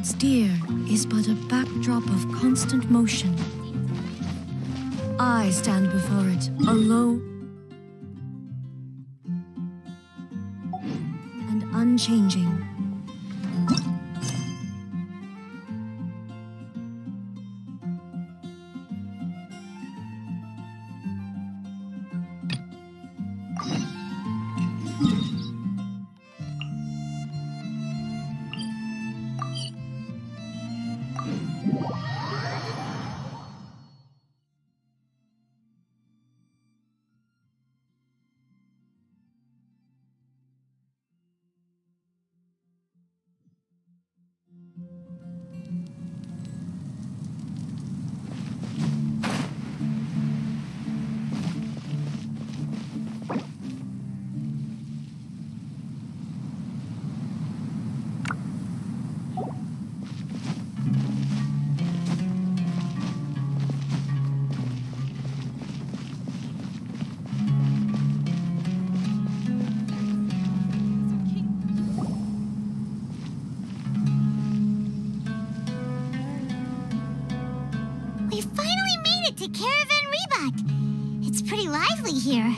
holds dear is but a backdrop of constant motion. I stand before it, alone and unchanging. Here.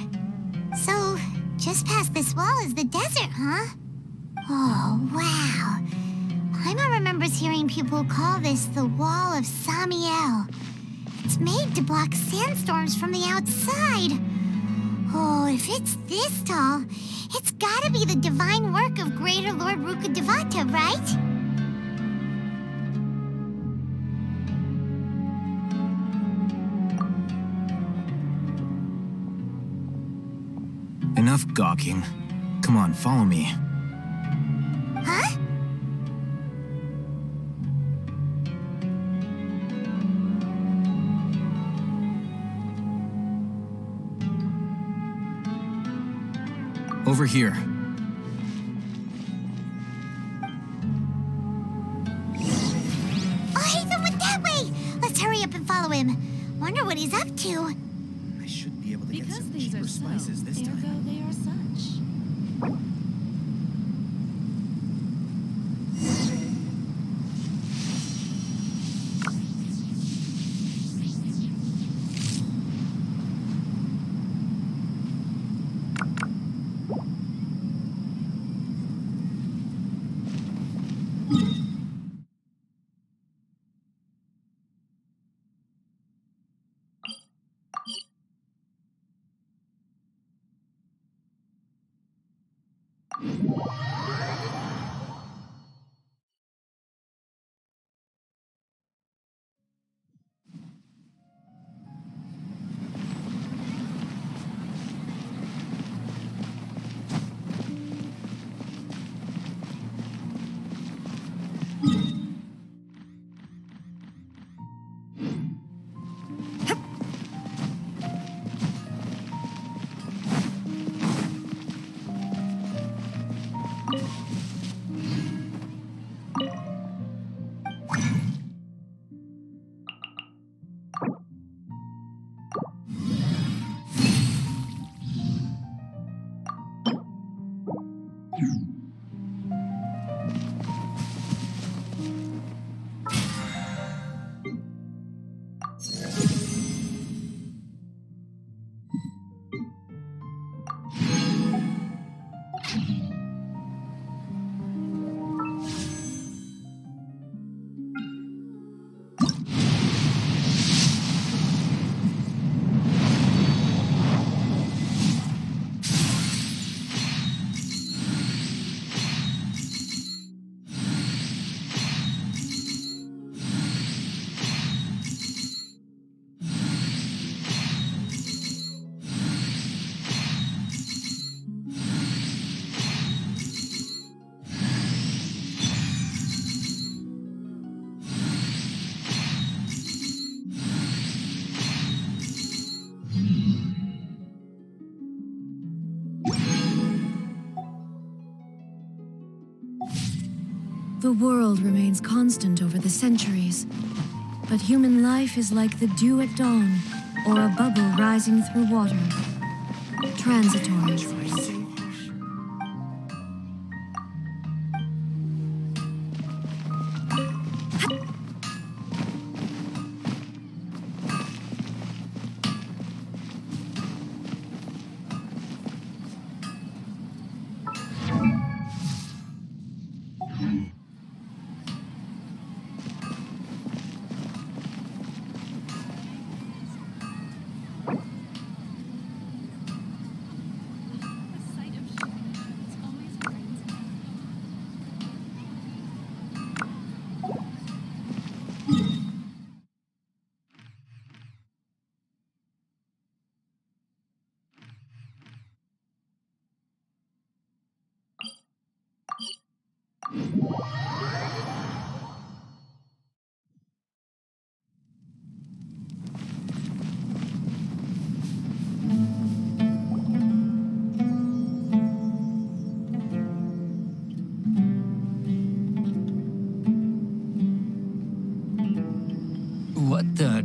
So, just past this wall is the desert, huh? Oh, wow. Paimon remembers hearing people call this the Wall of Samiel. It's made to block sandstorms from the outside. Oh, if it's this tall, it's gotta be the divine work of Greater Lord Rukkhadevata, right? Enough gawking. Come on, follow me. Huh? Over here. Oh, Ethan went that way! Let's hurry up and follow him. Wonder what he's up to. I should be able to get Because some these cheaper are spices so, this time. ergo they are such. The world remains constant over the centuries, but human life is like the dew at dawn, or a bubble rising through water. Transitory. What the?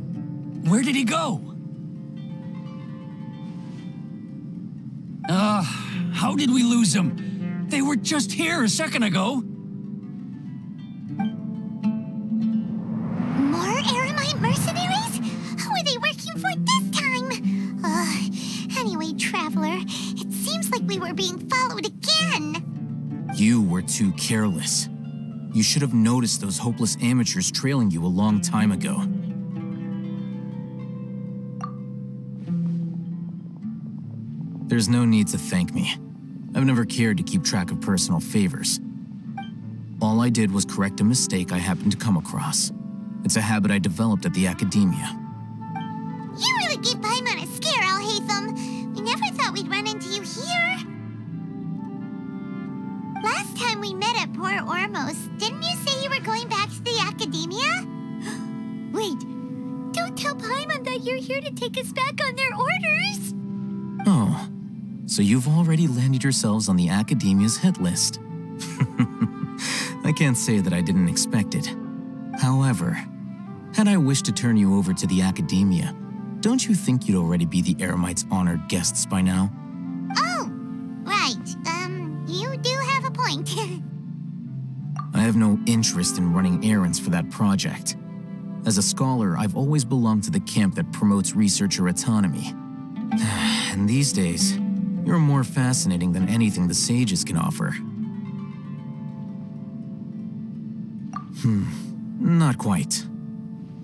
Where did he go? How did we lose him? They were just here a second ago. More Aramite mercenaries? Who are they working for this time? Anyway, Traveler, it seems like we were being followed again. You were too careless. You should have noticed those hopeless amateurs trailing you a long time ago. There's no need to thank me. I've never cared to keep track of personal favors. All I did was correct a mistake I happened to come across. It's a habit I developed at the academia. You really gave Paimon a scare, Al-Haytham. We never thought we'd run into you here. Last time we met at Port Ormos, didn't you say you were going back to the academia? Wait, don't tell Paimon that you're here to take us back on their orders. Oh, so you've already landed yourselves on the academia's hit list. I can't say that I didn't expect it. However, had I wished to turn you over to the academia, don't you think you'd already be the Eremites' honored guests by now? Oh, right. You do have a point. I have no interest in running errands for that project. As a scholar, I've always belonged to the camp that promotes researcher autonomy. And these days, you're more fascinating than anything the sages can offer. Not quite.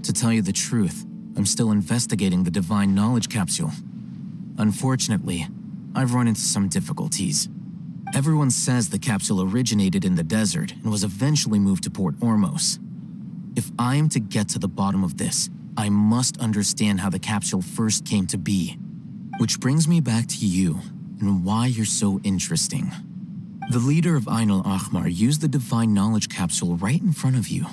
To tell you the truth, I'm still investigating the Divine Knowledge Capsule. Unfortunately, I've run into some difficulties. Everyone says the capsule originated in the desert and was eventually moved to Port Ormos. If I am to get to the bottom of this, I must understand how the capsule first came to be. Which brings me back to you and why you're so interesting. The leader of Ain al-Ahmar used the Divine Knowledge Capsule right in front of you,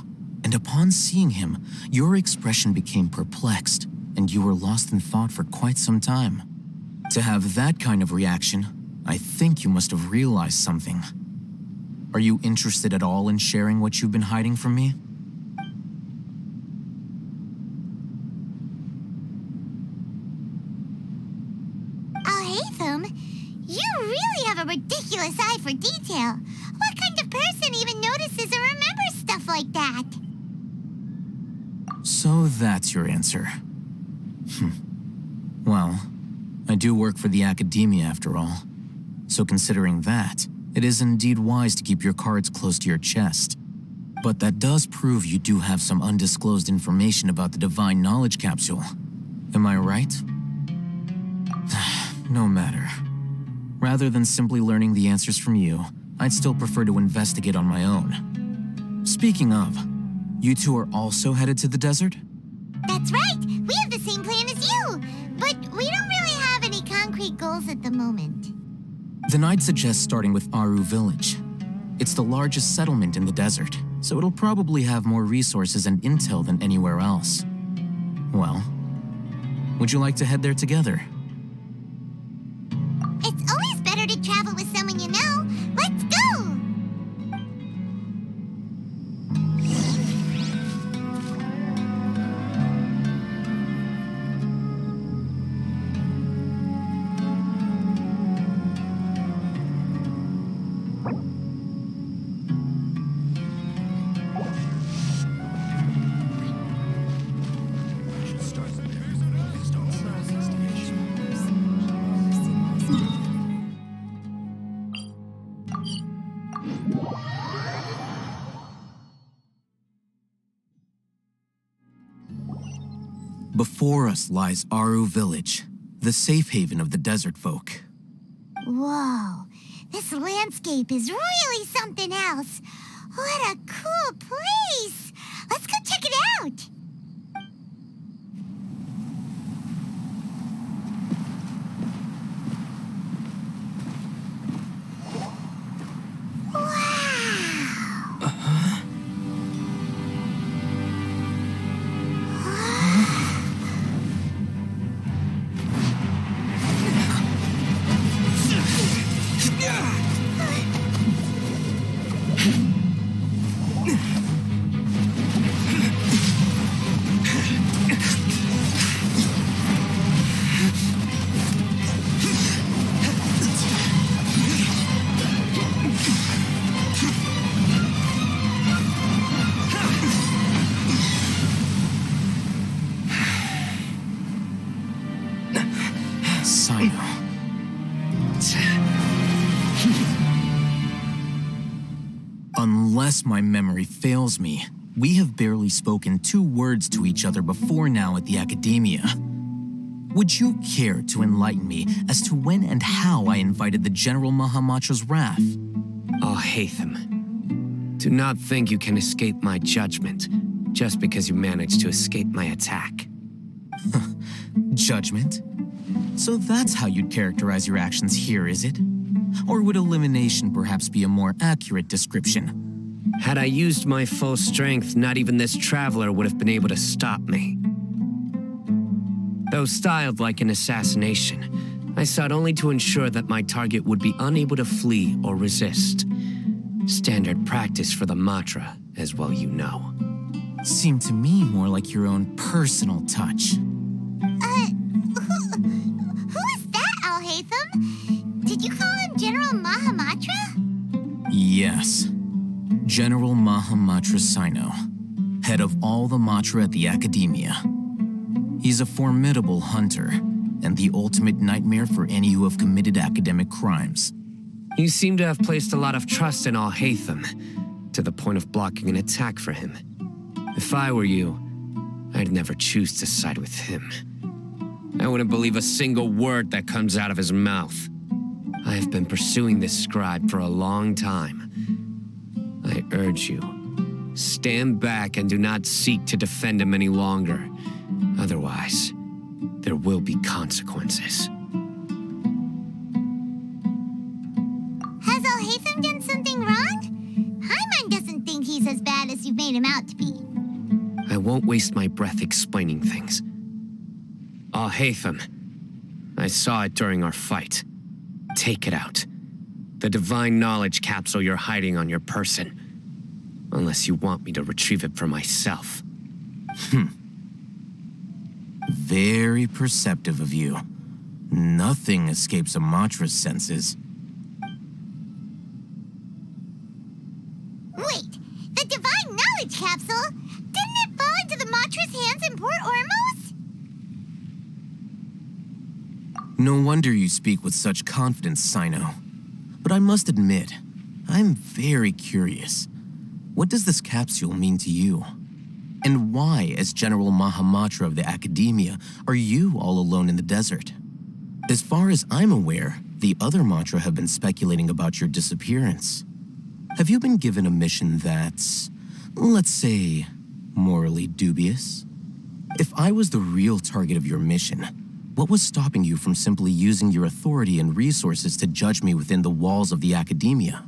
and upon seeing him, your expression became perplexed, and you were lost in thought for quite some time. To have that kind of reaction, I think you must have realized something. Are you interested at all in sharing what you've been hiding from me? Al-Haytham, you really have a ridiculous eye for detail. What kind of person even notices or remembers stuff like that? So that's your answer. Well, I do work for the academia after all. So considering that, it is indeed wise to keep your cards close to your chest. But that does prove you do have some undisclosed information about the Divine Knowledge Capsule. Am I right? No matter. Rather than simply learning the answers from you, I'd still prefer to investigate on my own. Speaking of, you two are also headed to the desert? That's right! We have the same plan as you! But we don't really have any concrete goals at the moment. Then I'd suggest starting with Aru Village. It's the largest settlement in the desert, so it'll probably have more resources and intel than anywhere else. Well, would you like to head there together? It's always better to travel with someone you know. Let's go! Before us lies Aru Village, the safe haven of the desert folk. Whoa, this landscape is really something else. What a cool place! Let's go check it out! Unless my memory fails me, we have barely spoken 2 words to each other before now at the Academia. Would you care to enlighten me as to when and how I invited the General Mahamatra's wrath? Oh, Hatham, do not think you can escape my judgment just because you managed to escape my attack. Judgment? So that's how you'd characterize your actions here, is it? Or would elimination perhaps be a more accurate description? Had I used my full strength, not even this traveler would have been able to stop me. Though styled like an assassination, I sought only to ensure that my target would be unable to flee or resist. Standard practice for the Matra, as well you know. Seemed to me more like your own personal touch. Who is that, Al-Haytham? Did you call him General Mahamatra? Yes. General Mahamatra Sino, head of all the Matra at the Academia. He's a formidable hunter, and the ultimate nightmare for any who have committed academic crimes. You seem to have placed a lot of trust in Al-Haytham, to the point of blocking an attack for him. If I were you, I'd never choose to side with him. I wouldn't believe a single word that comes out of his mouth. I have been pursuing this scribe for a long time. I urge you, stand back and do not seek to defend him any longer. Otherwise, there will be consequences. Has Al-Haytham done something wrong? Paimon doesn't think he's as bad as you've made him out to be. I won't waste my breath explaining things. Al-Haytham, I saw it during our fight. Take it out. The divine knowledge capsule you're hiding on your person. Unless you want me to retrieve it for myself. Very perceptive of you. Nothing escapes a Matra's senses. Wait, the divine knowledge capsule? Didn't it fall into the Matra's hands in Port Ormos? No wonder you speak with such confidence, Sino. But I must admit, I'm very curious. What does this capsule mean to you? And why, as General Mahamatra of the Academia, are you all alone in the desert? As far as I'm aware, the other Matra have been speculating about your disappearance. Have you been given a mission that's, let's say, morally dubious? If I was the real target of your mission, what was stopping you from simply using your authority and resources to judge me within the walls of the Academia?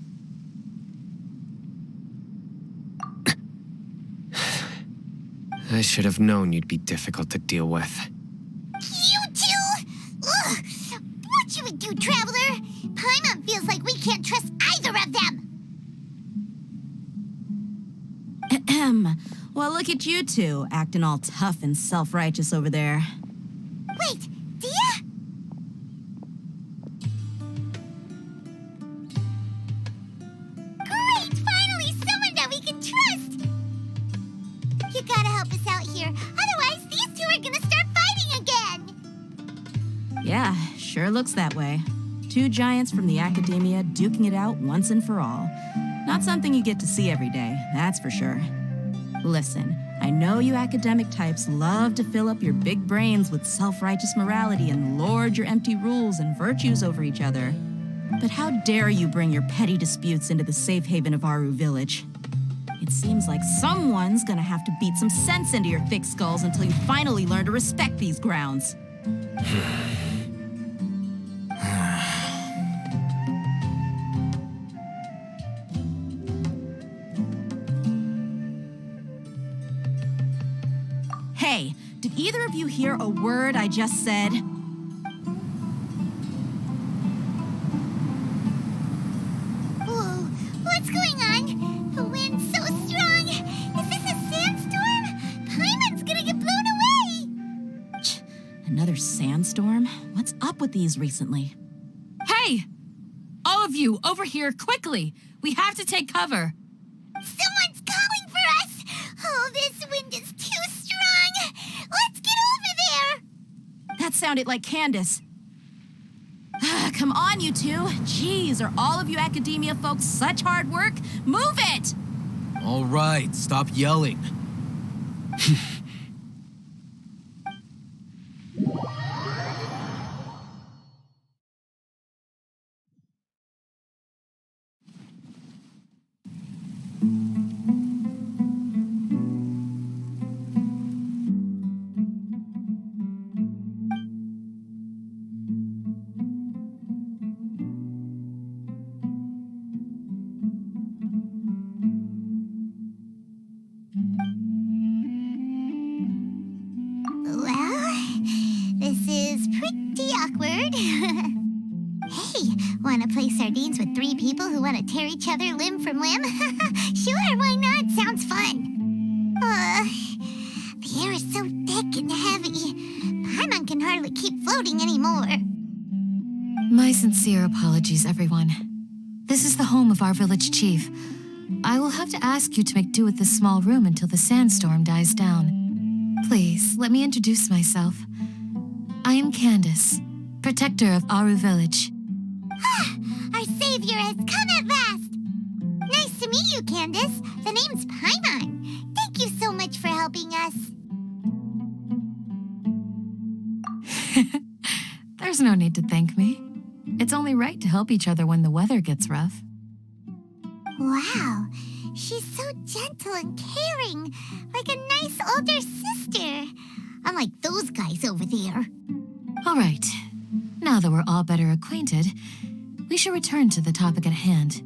I should have known you'd be difficult to deal with. You two? Ugh! What you would do, Traveler? Paimon feels like we can't trust either of them. Ahem. Well, look at you two, acting all tough and self-righteous over there. Wait, Dia? Great! Finally, someone that we can trust! You gotta help us out here. Otherwise, these two are gonna start fighting again! Yeah, sure looks that way. 2 giants from the Academia duking it out once and for all. Not something you get to see every day, that's for sure. Listen, I know you academic types love to fill up your big brains with self-righteous morality and lord your empty rules and virtues over each other. But how dare you bring your petty disputes into the safe haven of Aru Village? It seems like someone's gonna have to beat some sense into your thick skulls until you finally learn to respect these grounds. Hey, did either of you hear a word I just said? Whoa, what's going on? The wind's so strong. Is this a sandstorm? Paimon's gonna get blown away. Another sandstorm? What's up with these recently? Hey! All of you, over here, quickly! We have to take cover! Someone's calling for us! Oh, this wind is too strong! Let's get over there! That sounded like Candace. Come on, you two. Jeez, are all of you academia folks such hard work? Move it! All right, stop yelling. Well, this is pretty awkward. Hey, wanna play sardines with 3 people who wanna tear each other limb from limb? Sure, why not? Sounds fun. The air is so thick and heavy. Paimon can hardly keep floating anymore. My sincere apologies, everyone. This is the home of our village chief. I will have to ask you to make do with this small room until the sandstorm dies down. Please, let me introduce myself. I am Candace, protector of Aru Village. Our savior has come at last. Nice to meet you, Candace. The name's Paimon. Thank you so much for helping us. There's no need to thank me. It's only right to help each other when the weather gets rough. Wow, she's so gentle and caring, like a nice older sister. Unlike those guys over there. All right, now that we're all better acquainted, we should return to the topic at hand.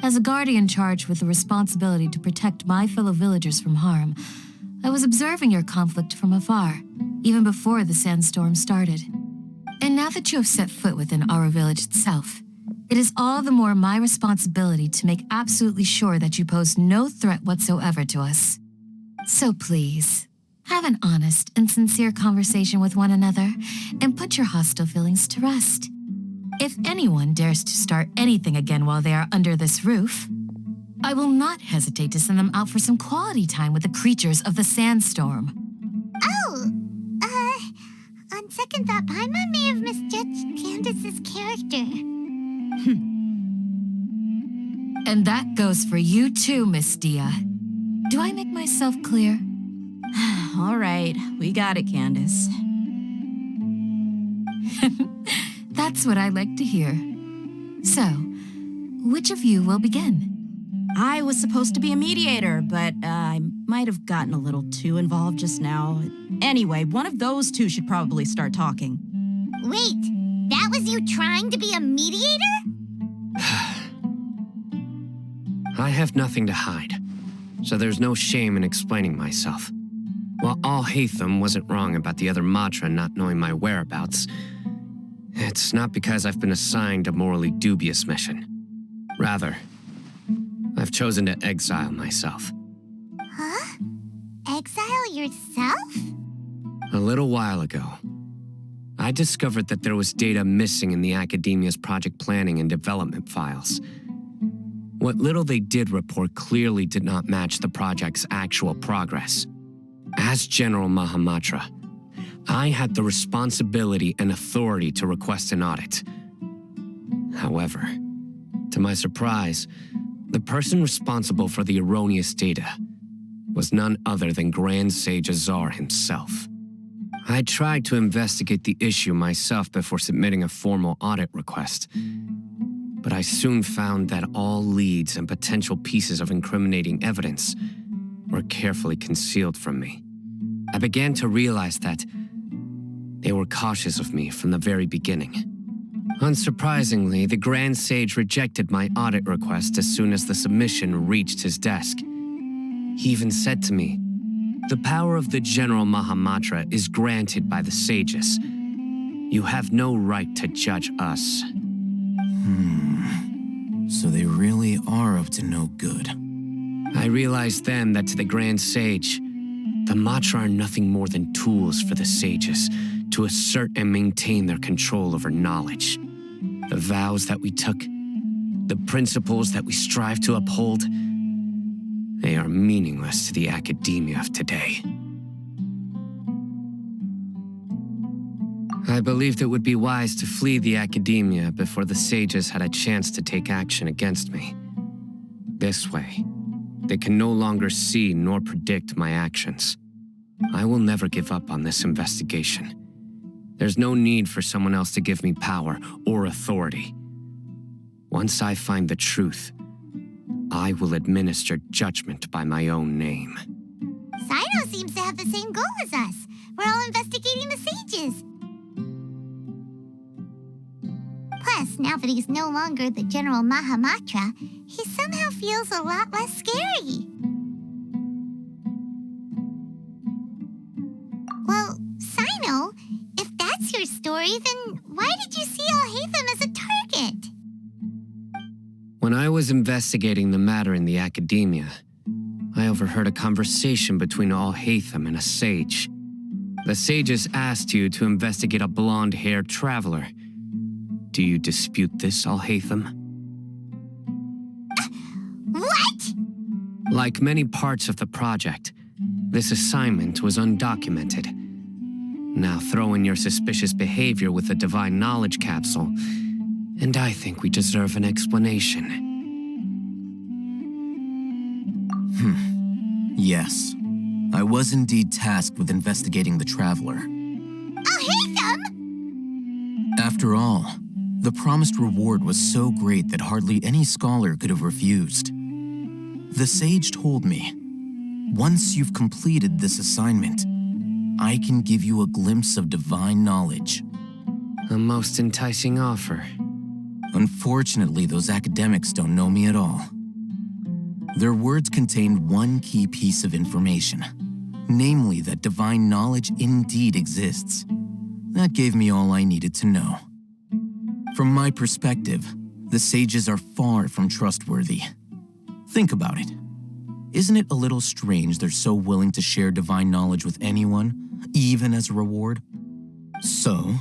As a guardian charged with the responsibility to protect my fellow villagers from harm, I was observing your conflict from afar, even before the sandstorm started. And now that you have set foot within our village itself, it is all the more my responsibility to make absolutely sure that you pose no threat whatsoever to us. So please, have an honest and sincere conversation with one another and put your hostile feelings to rest. If anyone dares to start anything again while they are under this roof, I will not hesitate to send them out for some quality time with the creatures of the sandstorm. Oh, on second thought, Paimon may have misjudged Candace's character. And that goes for you too, Miss Dia. Do I make myself clear? All right, we got it, Candace. That's what I like to hear. So, which of you will begin? I was supposed to be a mediator, but I might have gotten a little too involved just now. Anyway, one of those two should probably start talking. Wait, that was you trying to be a mediator? I have nothing to hide, so there's no shame in explaining myself. While Al-Haytham wasn't wrong about the other Matra not knowing my whereabouts, it's not because I've been assigned a morally dubious mission. Rather, I've chosen to exile myself. Huh? Exile yourself? A little while ago, I discovered that there was data missing in the Academia's project planning and development files. What little they did report clearly did not match the project's actual progress. As General Mahamatra, I had the responsibility and authority to request an audit. However, to my surprise, the person responsible for the erroneous data was none other than Grand Sage Azar himself. I tried to investigate the issue myself before submitting a formal audit request, but I soon found that all leads and potential pieces of incriminating evidence were carefully concealed from me. I began to realize that they were cautious of me from the very beginning. Unsurprisingly, the Grand Sage rejected my audit request as soon as the submission reached his desk. He even said to me, "The power of the General Mahamatra is granted by the sages. You have no right to judge us." So they really are up to no good. I realized then that to the Grand Sage, the Matra are nothing more than tools for the sages to assert and maintain their control over knowledge. The vows that we took, the principles that we strive to uphold, they are meaningless to the academia of today. I believed it would be wise to flee the academia before the sages had a chance to take action against me. This way, they can no longer see nor predict my actions. I will never give up on this investigation. There's no need for someone else to give me power or authority. Once I find the truth, I will administer judgment by my own name. Sino seems to have the same goal as us. We're all investigating the sages. Plus, now that he's no longer the General Mahamatra, he somehow feels a lot less scary. Well, Sino, if that's your story, then why did you see Alhaitham as a target? When I was investigating the matter in the academia, I overheard a conversation between Alhaitham and a sage. The sages asked you to investigate a blonde-haired traveler. Do you dispute this, Alhaitham? What? Like many parts of the project, this assignment was undocumented. Now throw in your suspicious behavior with the divine knowledge capsule, and I think we deserve an explanation. Yes. I was indeed tasked with investigating the traveler. Alhaitham? After all, the promised reward was so great that hardly any scholar could have refused. The sage told me, once you've completed this assignment, I can give you a glimpse of divine knowledge. A most enticing offer. Unfortunately, those academics don't know me at all. Their words contained one key piece of information, namely that divine knowledge indeed exists. That gave me all I needed to know. From my perspective, the sages are far from trustworthy. Think about it. Isn't it a little strange they're so willing to share divine knowledge with anyone, even as a reward? So,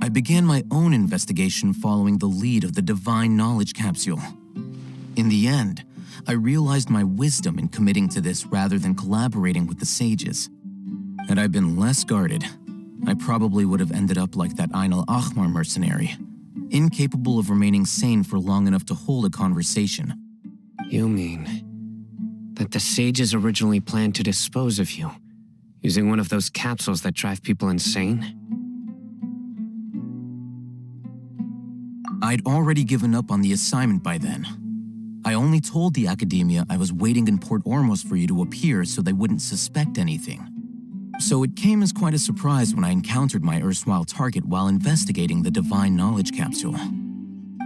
I began my own investigation following the lead of the divine knowledge capsule. In the end, I realized my wisdom in committing to this rather than collaborating with the sages. Had I been less guarded, I probably would have ended up like that Ain al-Ahmar mercenary, incapable of remaining sane for long enough to hold a conversation. You mean that the sages originally planned to dispose of you, using one of those capsules that drive people insane? I'd already given up on the assignment by then. I only told the academia I was waiting in Port Ormos for you to appear so they wouldn't suspect anything. So it came as quite a surprise when I encountered my erstwhile target while investigating the divine knowledge capsule.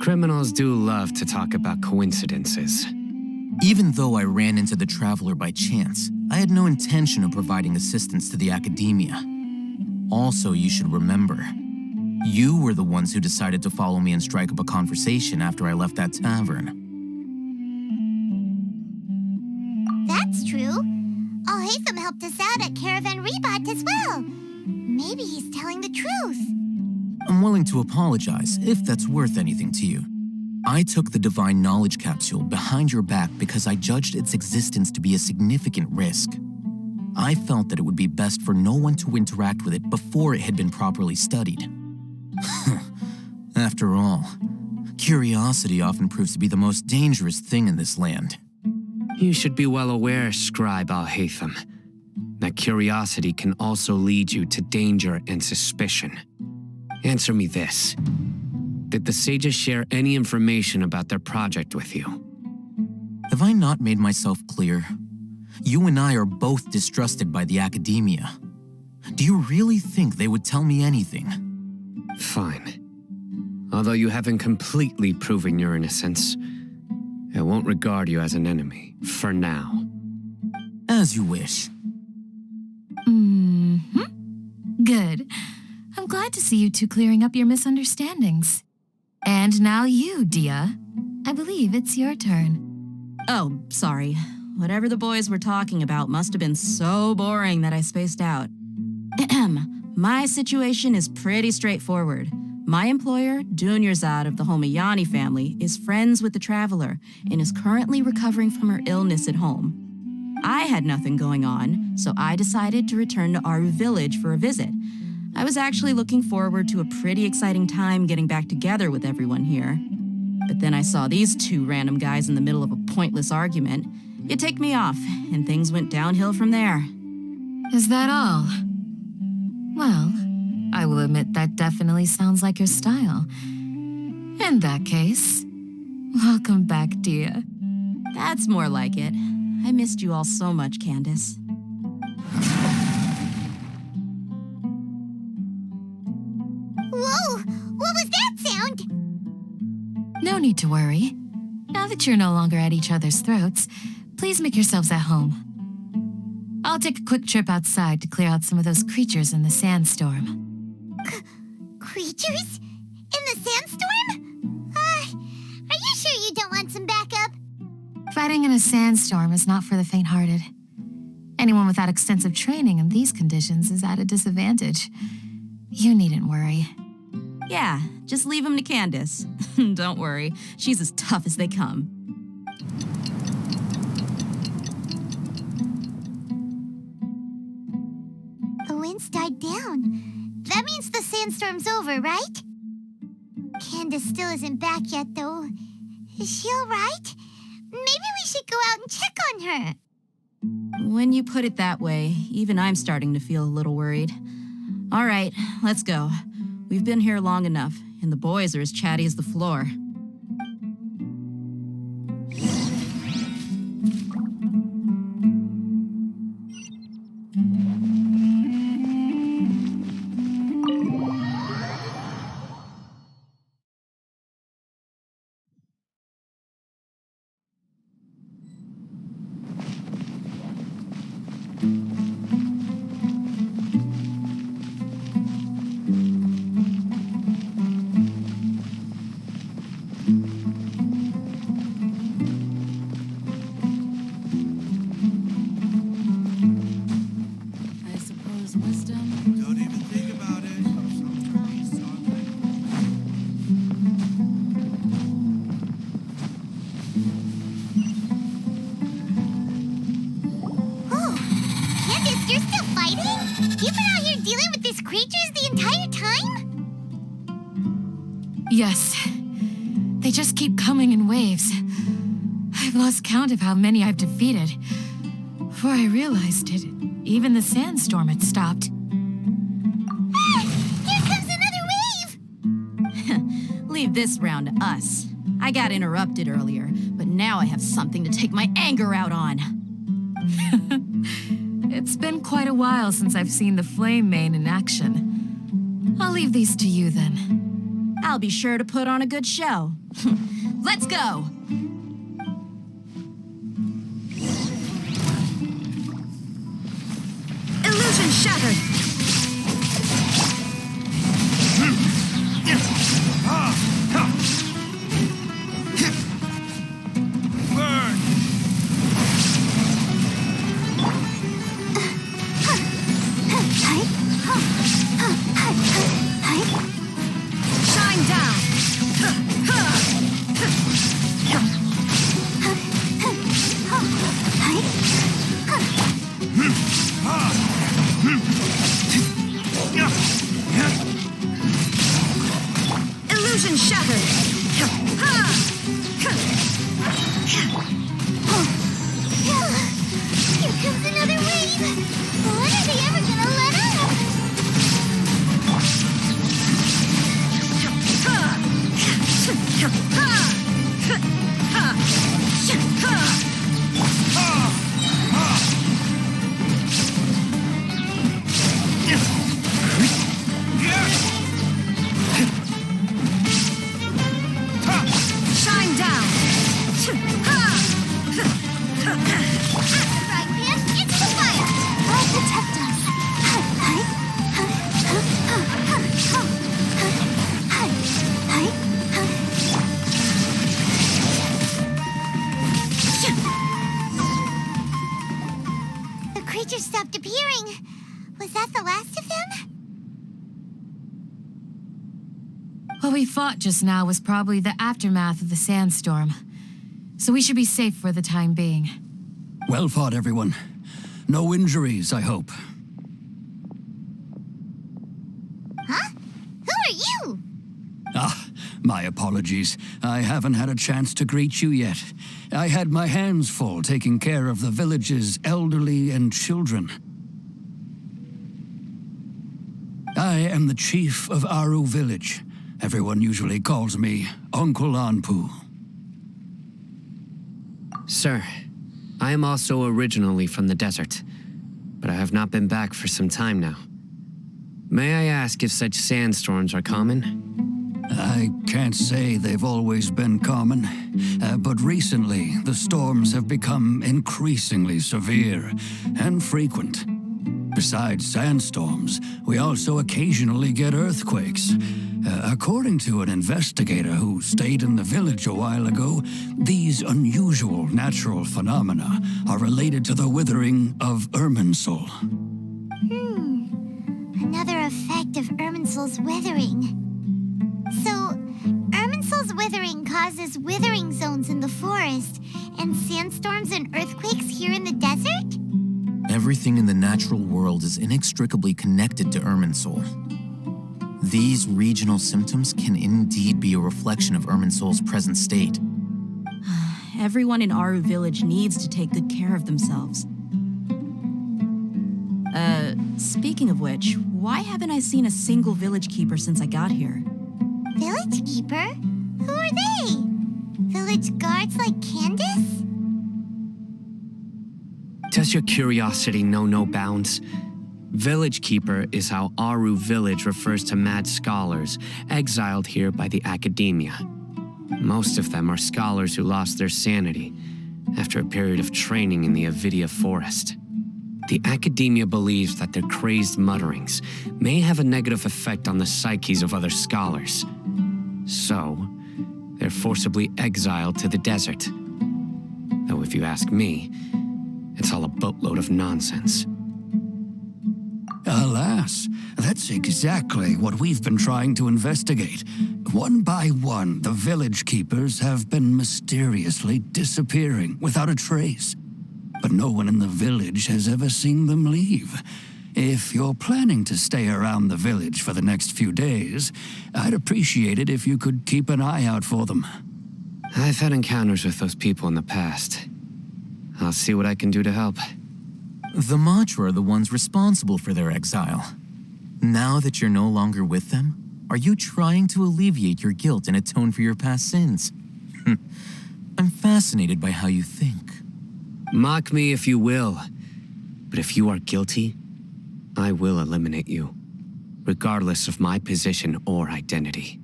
Criminals do love to talk about coincidences. Even though I ran into the traveler by chance, I had no intention of providing assistance to the academia. Also, you should remember, you were the ones who decided to follow me and strike up a conversation after I left that tavern. That's true. Alhaitham helped us out at Caravan Rebat as well. Maybe he's telling the truth. I'm willing to apologize if that's worth anything to you. I took the divine knowledge capsule behind your back because I judged its existence to be a significant risk. I felt that it would be best for no one to interact with it before it had been properly studied. After all, curiosity often proves to be the most dangerous thing in this land. You should be well aware, Scribe Alhaitham, that curiosity can also lead you to danger and suspicion. Answer me this. Did the sages share any information about their project with you? Have I not made myself clear? You and I are both distrusted by the academia. Do you really think they would tell me anything? Fine. Although you haven't completely proven your innocence, I won't regard you as an enemy, for now. As you wish. Good. I'm glad to see you two clearing up your misunderstandings. And now you, Dia. I believe it's your turn. Oh, sorry. Whatever the boys were talking about must have been so boring that I spaced out. My situation is pretty straightforward. My employer, Dunyarzad of the Homayani family, is friends with the traveler and is currently recovering from her illness at home. I had nothing going on, so I decided to return to Aru village for a visit. I was actually looking forward to a pretty exciting time getting back together with everyone here. But then I saw these two random guys in the middle of a pointless argument. It ticked me off, and things went downhill from there. Is that all? Well, I will admit that definitely sounds like your style. In that case, welcome back, dear. That's more like it. I missed you all so much, Candace. Whoa! What was that sound? No need to worry. Now that you're no longer at each other's throats, please make yourselves at home. I'll take a quick trip outside to clear out some of those creatures in the sandstorm. Creatures? In the sandstorm? Are you sure you don't want some backup? Fighting in a sandstorm is not for the faint-hearted. Anyone without extensive training in these conditions is at a disadvantage. You needn't worry. Yeah, just leave them to Candace. Don't worry, she's as tough as they come. The wind's died down. That means the sandstorm's over, right? Candace still isn't back yet, though. Is she all right? Maybe we should go out and check on her. When you put it that way, even I'm starting to feel a little worried. All right, let's go. We've been here long enough, and the boys are as chatty as the floor. I suppose wisdom. Don't even think about it. Oh, Candace, you're still fighting? You've been out here dealing with these creatures the entire time? Yes. They just keep coming in waves. I've lost count of how many I've defeated. Before I realized it, even the sandstorm had stopped. Ah, here comes another wave! Leave this round to us. I got interrupted earlier, but now I have something to take my anger out on. It's been quite a while since I've seen the flame mane in action. I'll leave these to you then. I'll be sure to put on a good show. Let's go! Illusion shattered! Burn! Shine down! Illusion shattered! Here comes another wave! When are they ever gonna let up? Shine down! Right, man, it's the fire! I'll protect us! The creature stopped appearing. Was that the last of them? What we fought just now was probably the aftermath of the sandstorm. So we should be safe for the time being. Well fought, everyone. No injuries, I hope. are you? Ah, my apologies. I haven't had a chance to greet you yet. I had my hands full taking care of the village's elderly and children. I am the chief of Aru village. Everyone usually calls me Uncle Anpu. Sir, I am also originally from the desert, but I have not been back for some time now. May I ask if such sandstorms are common? I can't say they've always been common, but recently the storms have become increasingly severe and frequent. Besides sandstorms, we also occasionally get earthquakes. According to an investigator who stayed in the village a while ago, these unusual natural phenomena are related to the withering of Irminsul. Another effect of Irminsul's withering. So, Irminsul's withering causes withering zones in the forest, and sandstorms and earthquakes here in the desert? Everything in the natural world is inextricably connected to Irminsul. These regional symptoms can indeed be a reflection of Irminsul's present state. Everyone in Aru village needs to take good care of themselves. Speaking of which, why haven't I seen a single village keeper since I got here? Village keeper? Who are they? Village guards like Candace? Does your curiosity know no bounds? Village Keeper is how Aru village refers to mad scholars exiled here by the academia. Most of them are scholars who lost their sanity after a period of training in the Avidia forest. The academia believes that their crazed mutterings may have a negative effect on the psyches of other scholars. So, they're forcibly exiled to the desert. Though if you ask me, it's all a boatload of nonsense. Alas, that's exactly what we've been trying to investigate. One by one, the village keepers have been mysteriously disappearing without a trace. But no one in the village has ever seen them leave. If you're planning to stay around the village for the next few days, I'd appreciate it if you could keep an eye out for them. I've had encounters with those people in the past. I'll see what I can do to help. The Matra are the ones responsible for their exile. Now that you're no longer with them, are you trying to alleviate your guilt and atone for your past sins? I'm fascinated by how you think. Mock me if you will, but if you are guilty, I will eliminate you, regardless of my position or identity.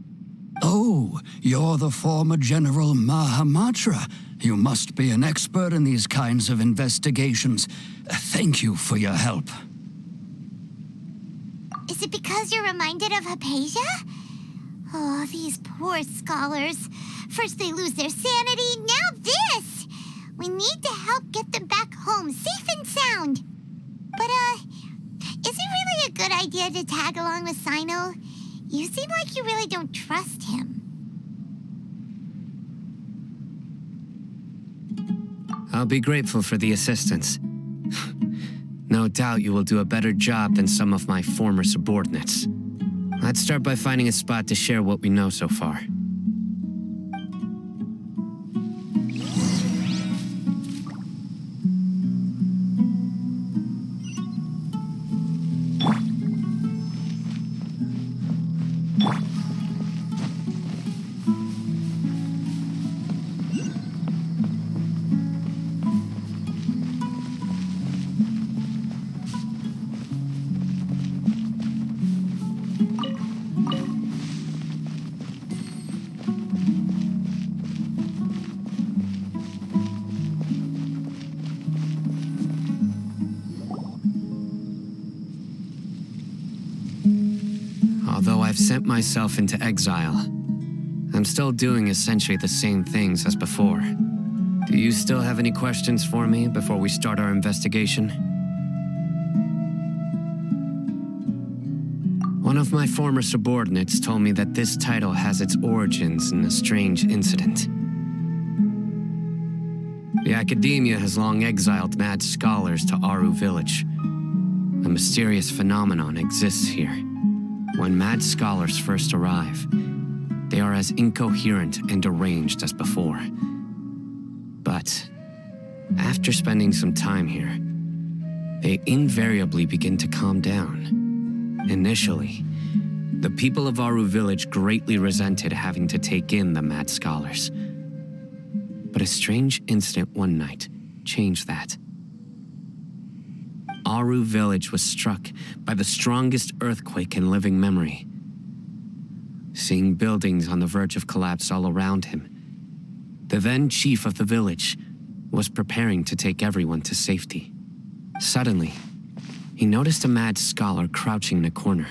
Oh, you're the former General Mahamatra. You must be an expert in these kinds of investigations. Thank you for your help. Is it because you're reminded of Hypatia? Oh, these poor scholars. First they lose their sanity, now this! We need to help get them back home, safe and sound. But, is it really a good idea to tag along with Sino? You seem like you really don't trust him. I'll be grateful for the assistance. No doubt you will do a better job than some of my former subordinates. Let's start by finding a spot to share what we know so far. Although I've sent myself into exile, I'm still doing essentially the same things as before. Do you still have any questions for me before we start our investigation? One of my former subordinates told me that this title has its origins in a strange incident. The academia has long exiled mad scholars to Aru village. A mysterious phenomenon exists here. When mad scholars first arrive, they are as incoherent and deranged as before. But after spending some time here, they invariably begin to calm down. Initially, the people of Aru village greatly resented having to take in the mad scholars. But a strange incident one night changed that. Aru village was struck by the strongest earthquake in living memory. Seeing buildings on the verge of collapse all around him, the then chief of the village was preparing to take everyone to safety. Suddenly, he noticed a mad scholar crouching in a corner,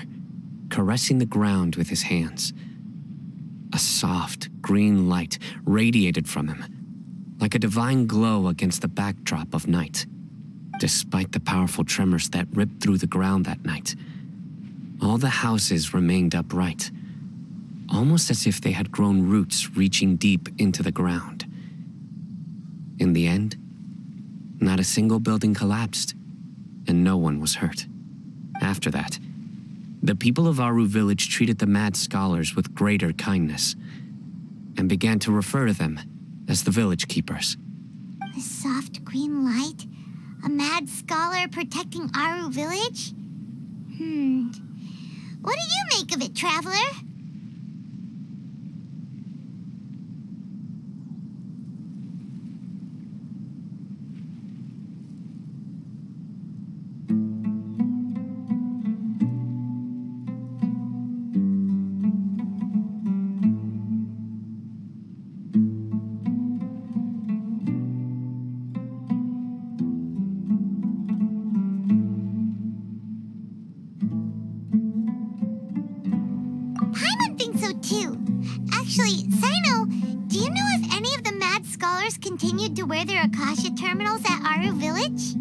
caressing the ground with his hands. A soft, green light radiated from him, like a divine glow against the backdrop of night. Despite the powerful tremors that ripped through the ground that night, all the houses remained upright, almost as if they had grown roots reaching deep into the ground. In the end, not a single building collapsed, and no one was hurt. After that, the people of Aru village treated the mad scholars with greater kindness, and began to refer to them as the village keepers. A soft green light? A mad scholar protecting Aru village? What do you make of it, traveler? Paimon thinks so too. Actually, Sino, do you know if any of the mad scholars continued to wear their Akasha terminals at Aru village?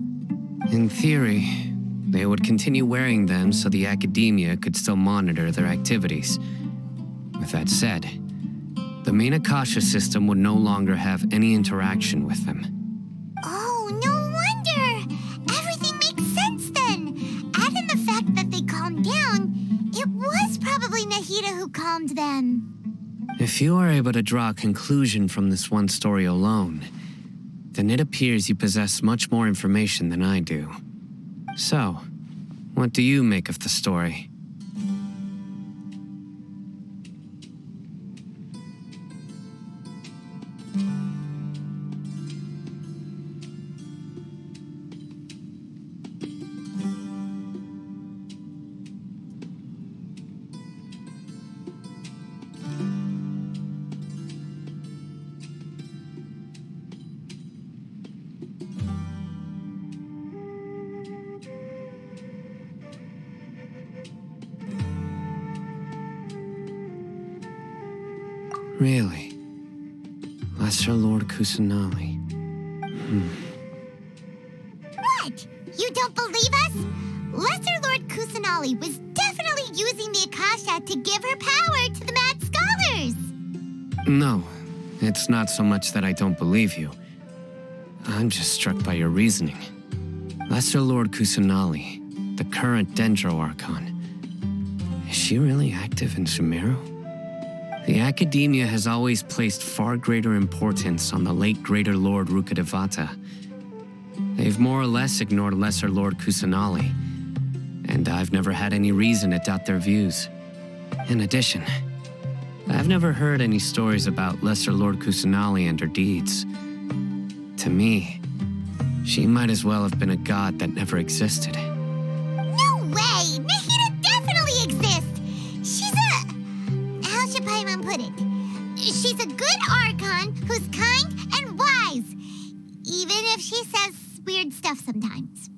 In theory, they would continue wearing them so the academia could still monitor their activities. With that said, the main Akasha system would no longer have any interaction with them. Oh, no wonder! Everything makes sense then! Add in the fact that they calmed down, it was probably Nahida who calmed them. If you are able to draw a conclusion from this one story alone, then it appears you possess much more information than I do. So, what do you make of the story? Really? Lesser Lord Kusanali. What? You don't believe us? Lesser Lord Kusanali was definitely using the Akasha to give her power to the mad scholars! No, it's not so much that I don't believe you. I'm just struck by your reasoning. Lesser Lord Kusanali, the current Dendro Archon. Is she really active in Sumeru? The academia has always placed far greater importance on the late Greater Lord Rukkhadevata. They've more or less ignored Lesser Lord Kusanali, and I've never had any reason to doubt their views. In addition, I've never heard any stories about Lesser Lord Kusanali and her deeds. To me, she might as well have been a god that never existed. No way! Nahida definitely exists! She's a... How should Paimon put it? She's a good Archon who's kind and wise, even if she says weird stuff sometimes.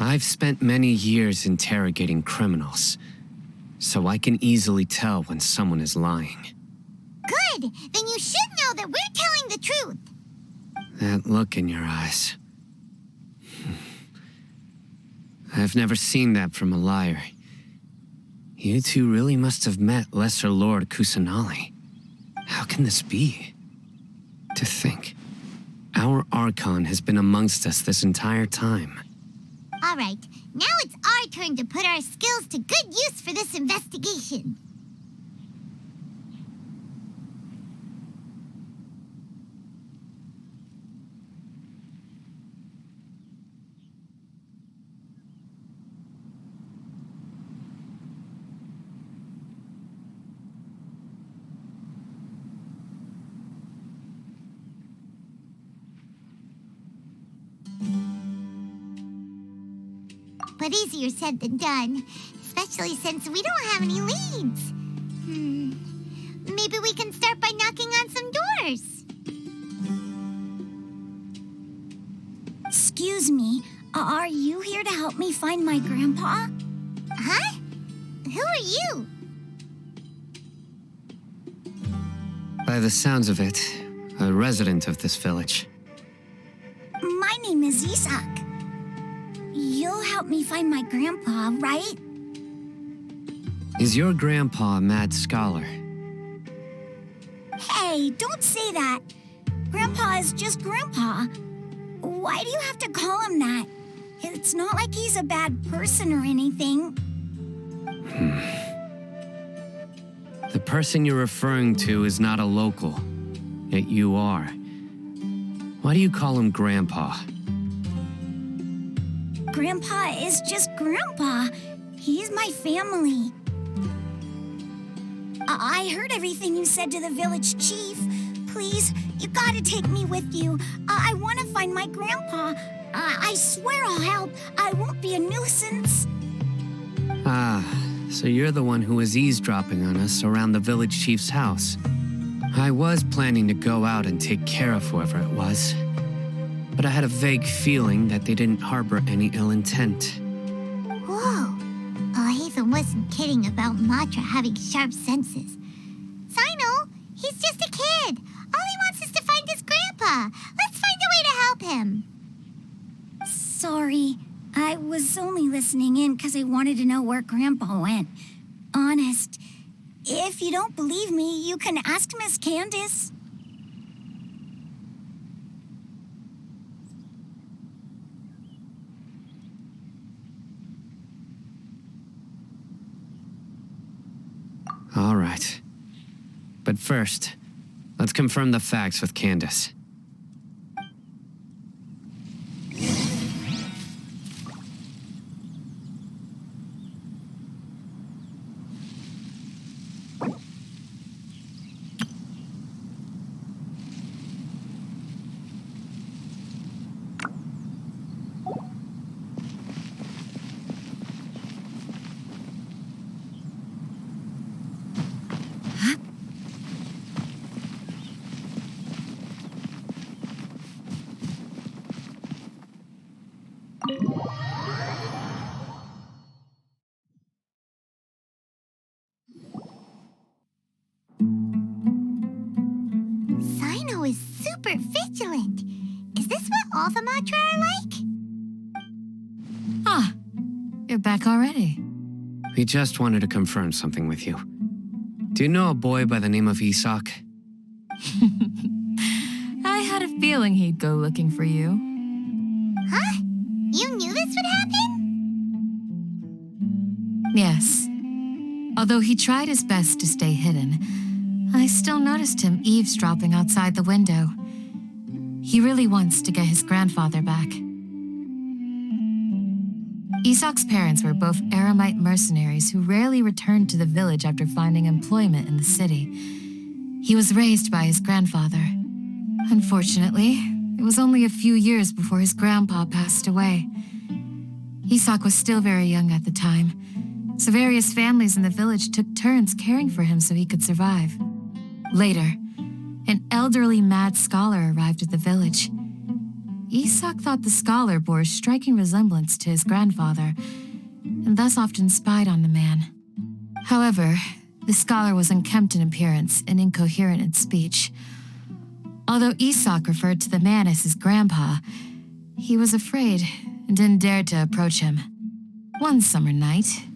I've spent many years interrogating criminals, so I can easily tell when someone is lying. Good! Then you should know that we're telling the truth. That look in your eyes. I've never seen that from a liar. You two really must have met Lesser Lord Kusanali. How can this be? To think, our Archon has been amongst us this entire time. All right, now it's our turn to put our skills to good use for this investigation. But easier said than done, especially since we don't have any leads. Maybe we can start by knocking on some doors. Excuse me, are you here to help me find my grandpa? Huh? Who are you? By the sounds of it, a resident of this village. My name is Isak. You'll help me find my grandpa, right? Is your grandpa a mad scholar? Hey, don't say that. Grandpa is just Grandpa. Why do you have to call him that? It's not like he's a bad person or anything. The person you're referring to is not a local, yet you are. Why do you call him Grandpa? Grandpa is just Grandpa. He's my family. I heard everything you said to the village chief. Please, you gotta take me with you. I want to find my grandpa. I swear I'll help. I won't be a nuisance. Ah, so you're the one who was eavesdropping on us around the village chief's house. I was planning to go out and take care of whoever it was, but I had a vague feeling that they didn't harbor any ill intent. Whoa. Hatham wasn't kidding about Matra having sharp senses. Sino, he's just a kid. All he wants is to find his grandpa. Let's find a way to help him. Sorry. I was only listening in because I wanted to know where Grandpa went. Honest. If you don't believe me, you can ask Miss Candace. All right. But first, let's confirm the facts with Candace. Sino is super vigilant. Is this what all the Matra are like? Ah, you're back already. We just wanted to confirm something with you. Do you know a boy by the name of Isak? I had a feeling he'd go looking for you. Huh? You knew this would happen? Yes. Although he tried his best to stay hidden, I still noticed him eavesdropping outside the window. He really wants to get his grandfather back. Isak's parents were both Aramite mercenaries who rarely returned to the village after finding employment in the city. He was raised by his grandfather. Unfortunately, it was only a few years before his grandpa passed away. Isak was still very young at the time, so various families in the village took turns caring for him so he could survive. Later, an elderly mad scholar arrived at the village. Isak thought the scholar bore a striking resemblance to his grandfather, and thus often spied on the man. However, the scholar was unkempt in appearance and incoherent in speech. Although Isak referred to the man as his grandpa, he was afraid and didn't dare to approach him. One summer night,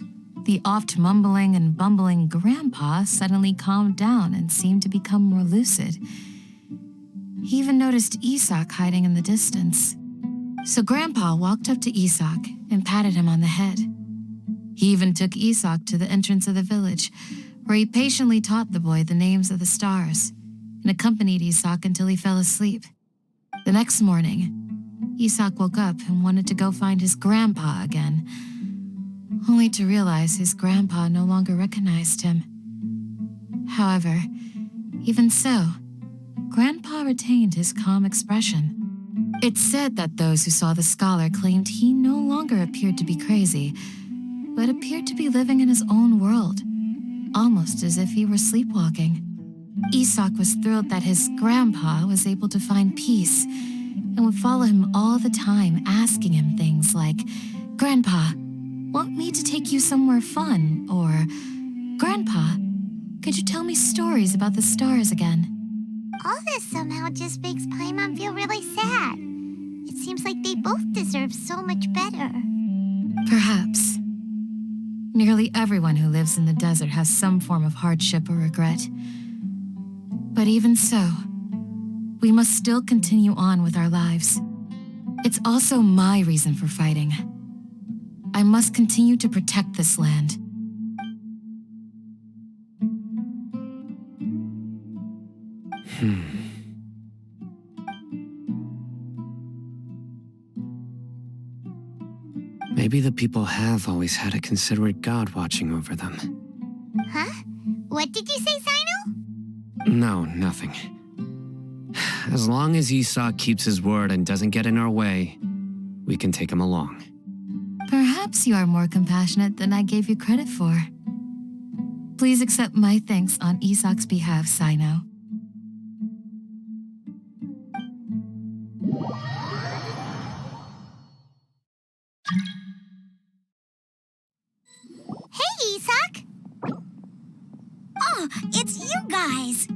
the oft-mumbling and bumbling grandpa suddenly calmed down and seemed to become more lucid. He even noticed Isak hiding in the distance. So Grandpa walked up to Isak and patted him on the head. He even took Isak to the entrance of the village, where he patiently taught the boy the names of the stars and accompanied Isak until he fell asleep. The next morning, Isak woke up and wanted to go find his grandpa again, only to realize his grandpa no longer recognized him. However, even so, Grandpa retained his calm expression. It's said that those who saw the scholar claimed he no longer appeared to be crazy, but appeared to be living in his own world, almost as if he were sleepwalking. Isak was thrilled that his grandpa was able to find peace and would follow him all the time, asking him things like, "Grandpa, want me to take you somewhere fun?" Or, "Grandpa, could you tell me stories about the stars again?" All this somehow just makes Paimon feel really sad. It seems like they both deserve so much better. Perhaps. Nearly everyone who lives in the desert has some form of hardship or regret. But even so, we must still continue on with our lives. It's also my reason for fighting. I must continue to protect this land. Maybe the people have always had a considerate God watching over them. Huh? What did you say, Sino? No, nothing. As long as Isak keeps his word and doesn't get in our way, we can take him along. Perhaps you are more compassionate than I gave you credit for. Please accept my thanks on Isak's behalf, Sino. Hey, Isak! Oh, it's you guys!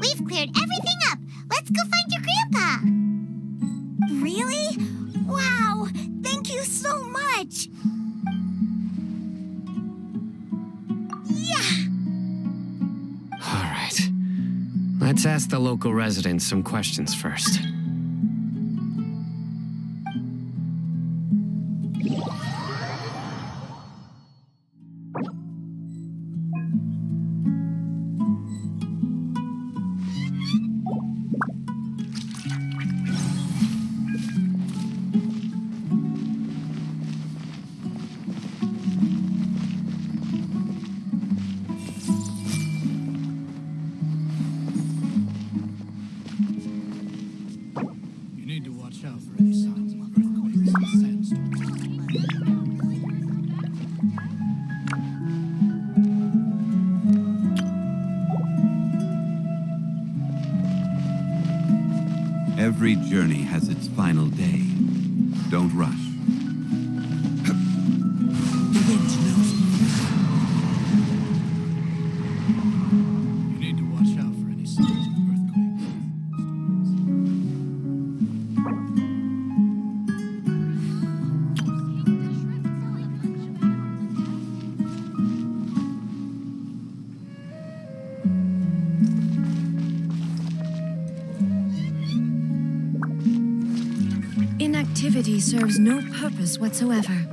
We've cleared everything up. Let's go find your grandpa. Really? Wow! Thank you so much! Yeah! All right. Let's ask the local residents some questions first. You need to watch out for any signs of earthquakes and sandstorms. Every journey has its final day. Don't rush. You need to watch out for any signs of earthquakes. Inactivity serves no purpose whatsoever.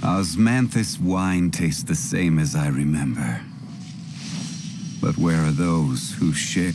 Osmanthus wine tastes the same as I remember. But where are those who share?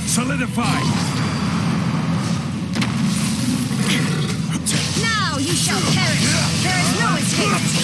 Solidify! Now you shall perish. There is no escape.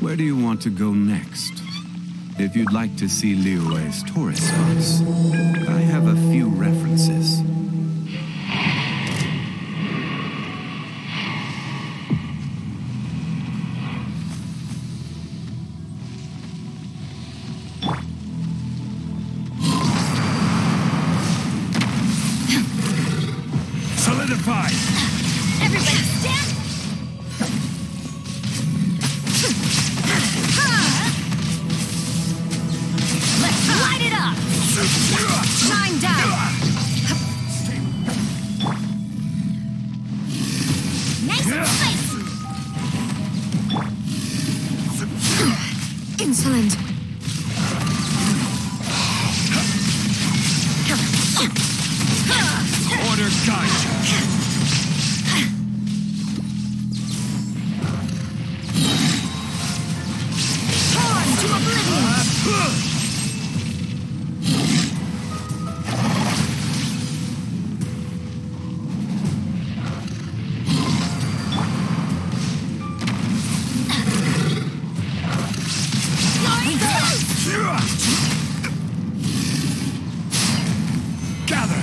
Where do you want to go next? If you'd like to see Liyue's tourist spots, I have a few references. Solidify! Everybody stand! Let's light it up! Shine down! Nice and spicy! Insolent. Order guide you. Torn to oblivion. Gather.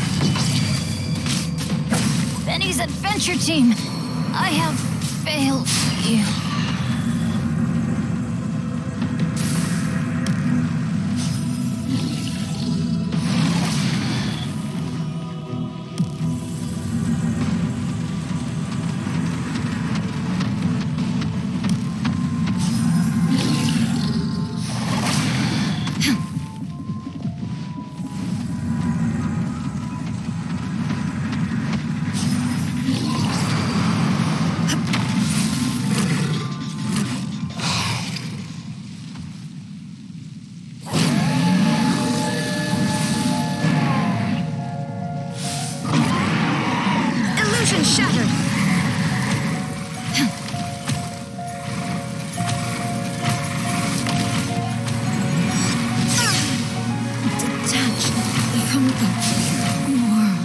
Benny's adventure team. I have failed you. Illusion shattered. Detached from the world.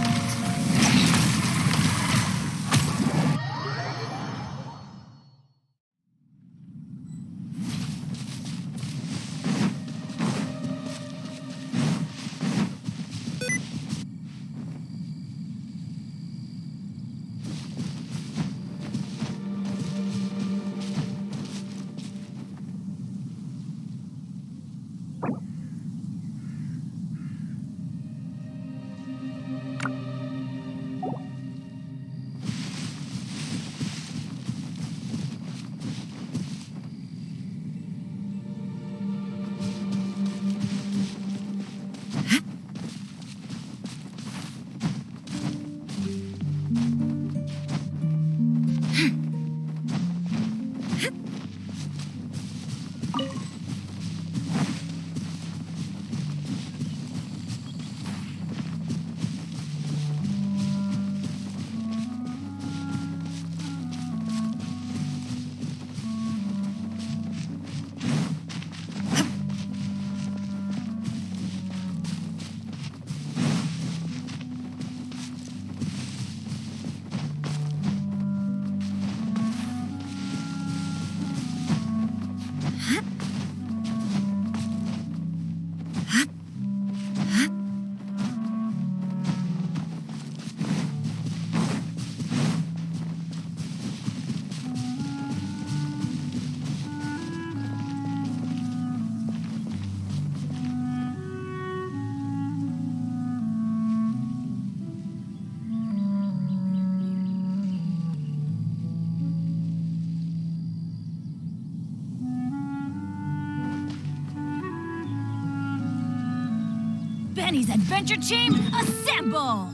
Benny's adventure team, assemble!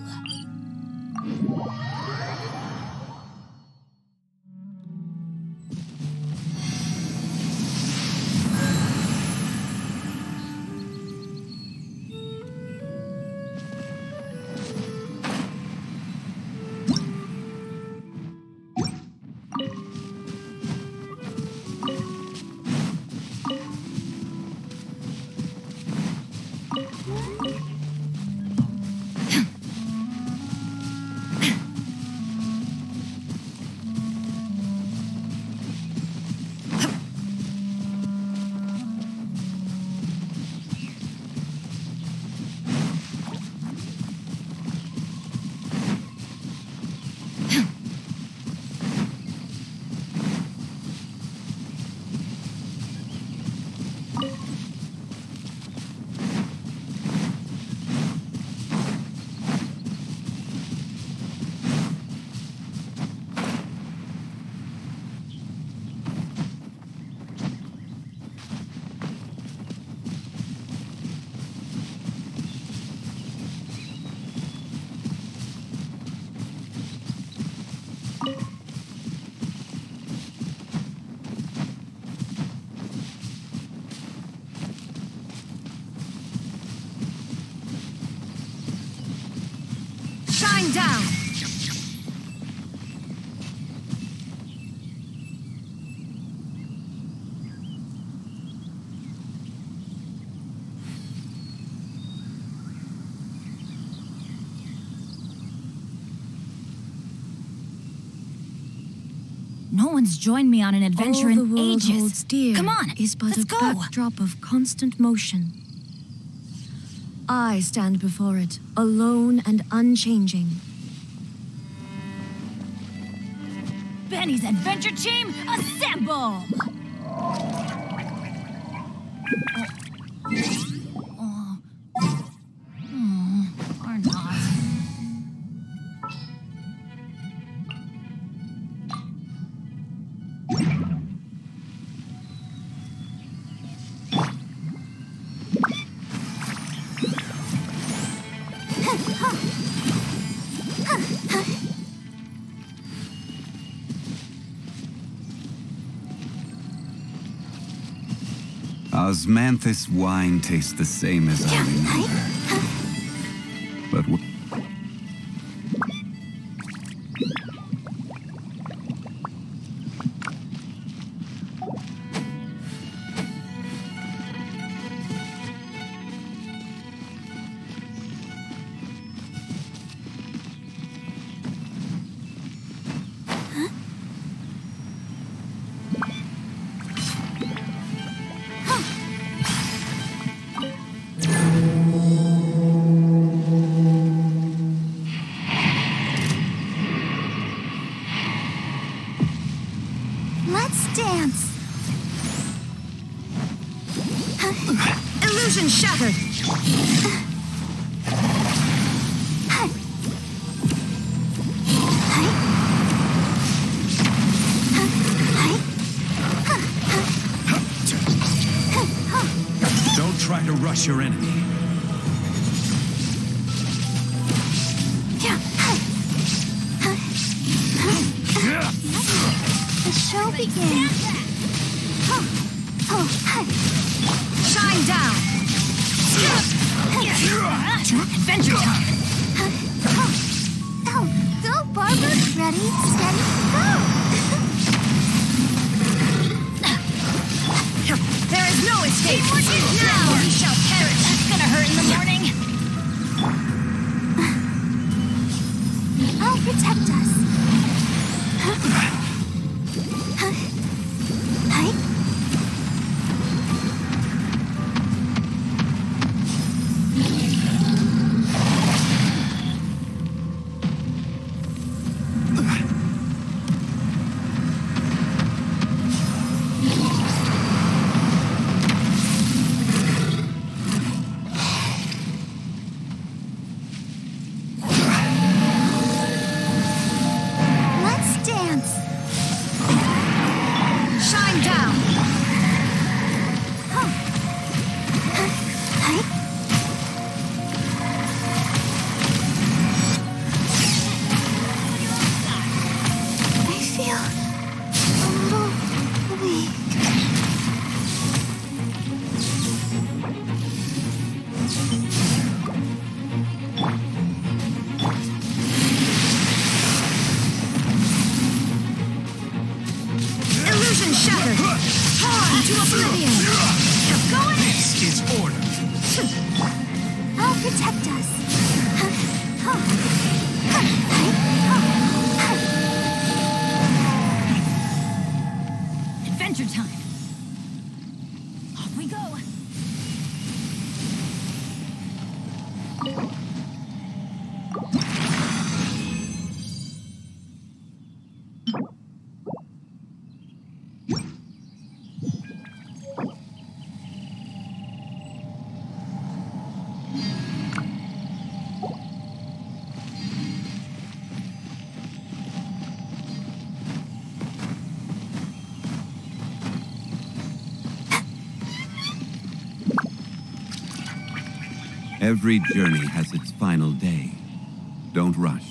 No one's joined me on an adventure All the in world ages. holds dear Come on, is but let's a go. backdrop of constant motion. I stand before it, alone and unchanging. Benny's adventure team, assemble! Or not. Osmanthus wine tastes the same as I remember. But Let's dance. Illusion shattered! Don't try to rush your enemy. The show begins. Shine down! Adventure time. Go, Barbara. Ready, steady, go. There is no escape! Now we shall perish! That's gonna hurt in the morning. I'll protect us. Let's dance. Shine down! I feel a little weak. Illusion shattered! On to oblivion! This is order. I'll protect us. Adventure time. Off we go. every journey has its final day. Don't rush.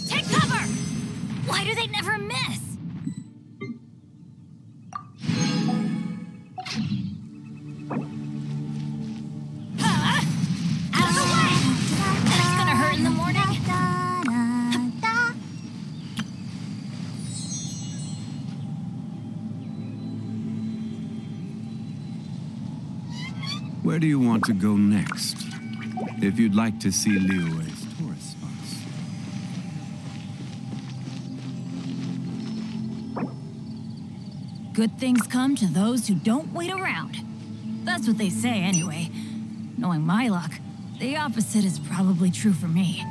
Take cover! Why do they never miss? Out of the way! That's gonna hurt in the morning. Where do you want to go next? If you'd like to see Liyue's tourist spots. Good things come to those who don't wait around. That's what they say anyway. Knowing my luck, the opposite is probably true for me.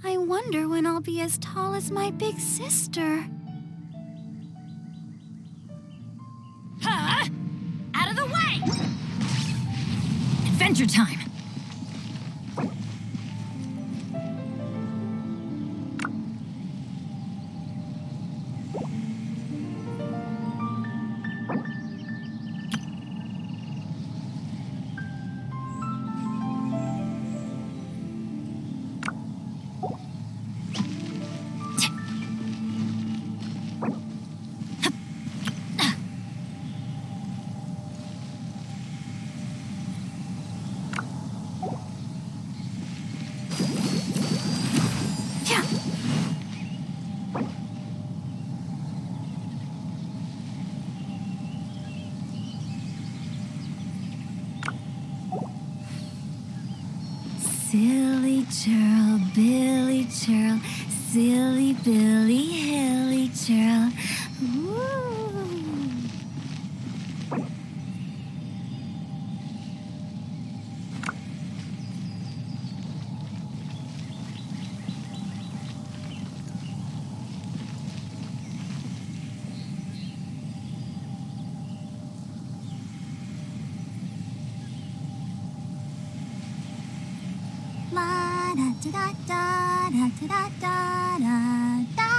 I wonder when I'll be as tall as my big sister. Huh? Out of the way! Adventure time! Silly churl, Billy churl, silly Billy, hilly churl. Ooh. La da da da da da da da da.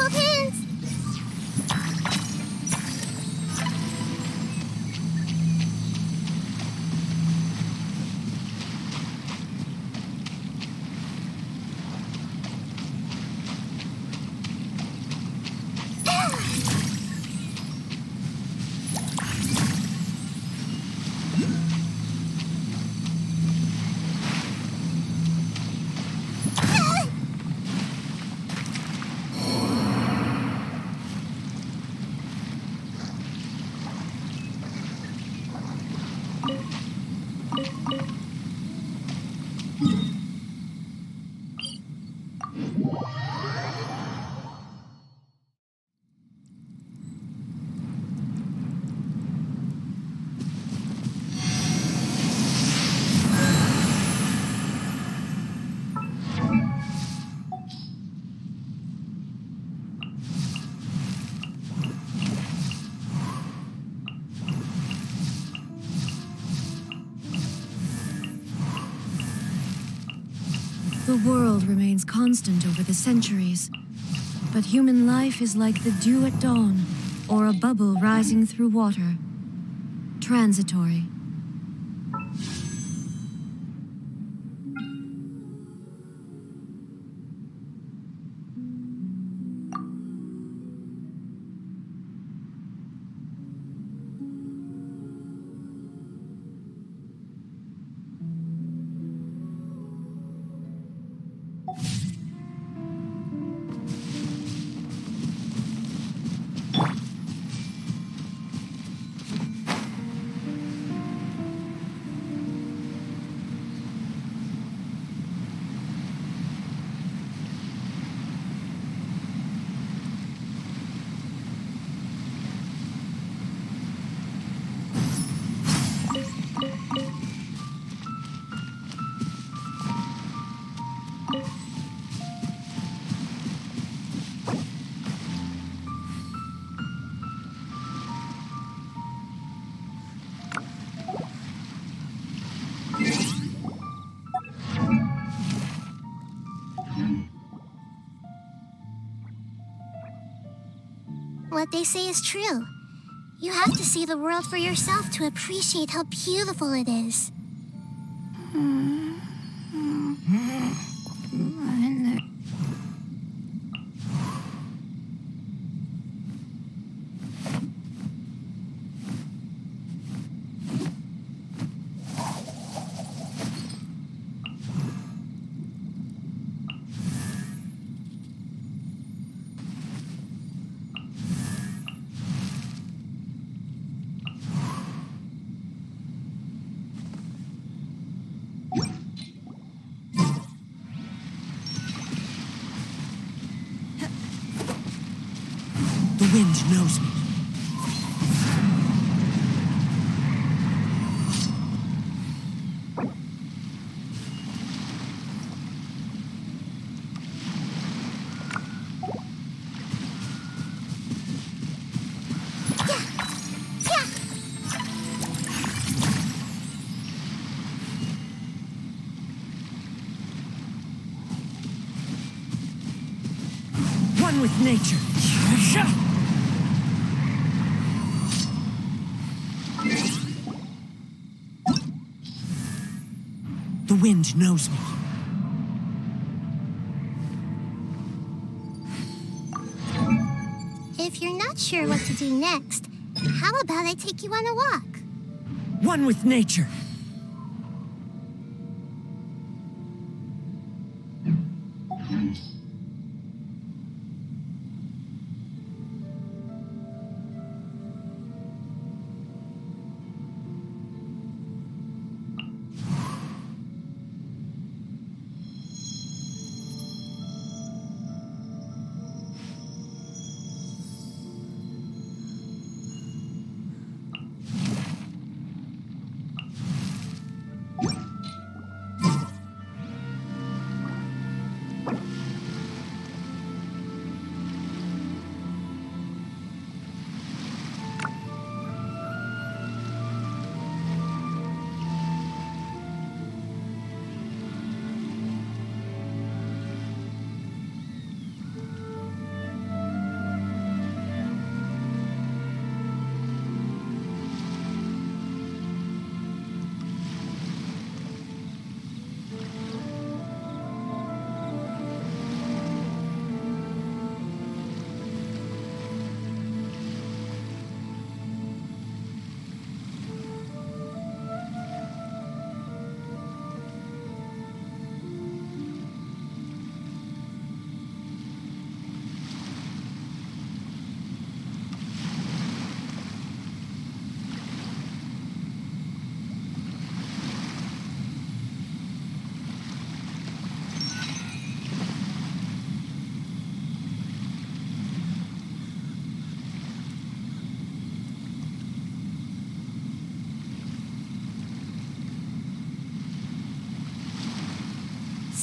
both hands. The world remains constant over the centuries, but human life is like the dew at dawn, or a bubble rising through water. Transitory. What they say is true. You have to see the world for yourself to appreciate how beautiful it is. The wind knows me. One with nature. The wind knows me. If you're not sure what to do next, how about I take you on a walk? One with nature.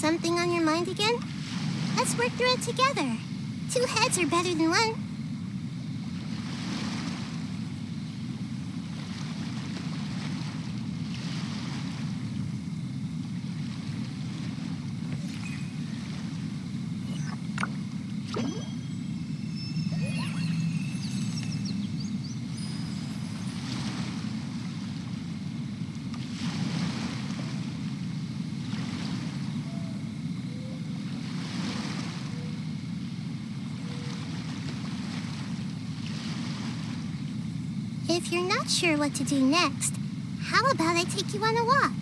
something on your mind again? Let's work through it together. 2 heads are better than 1. If you're not sure what to do next, how about I take you on a walk?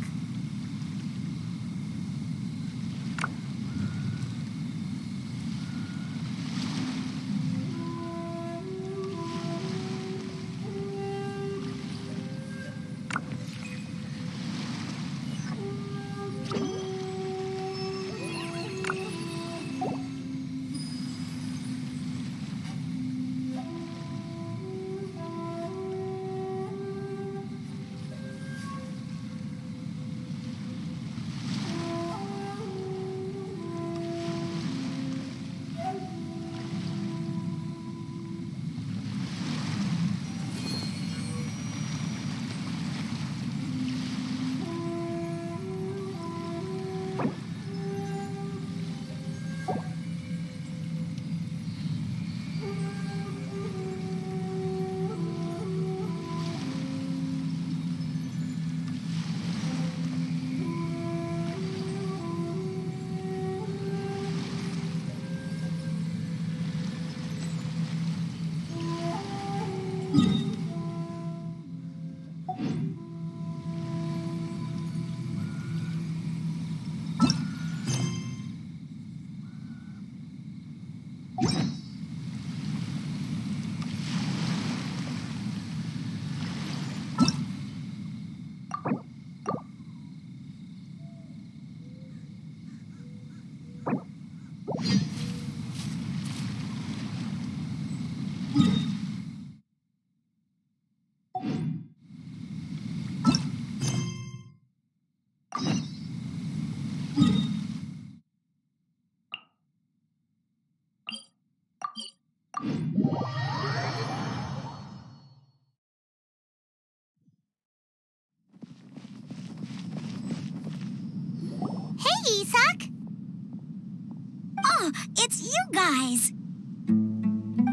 It's you guys!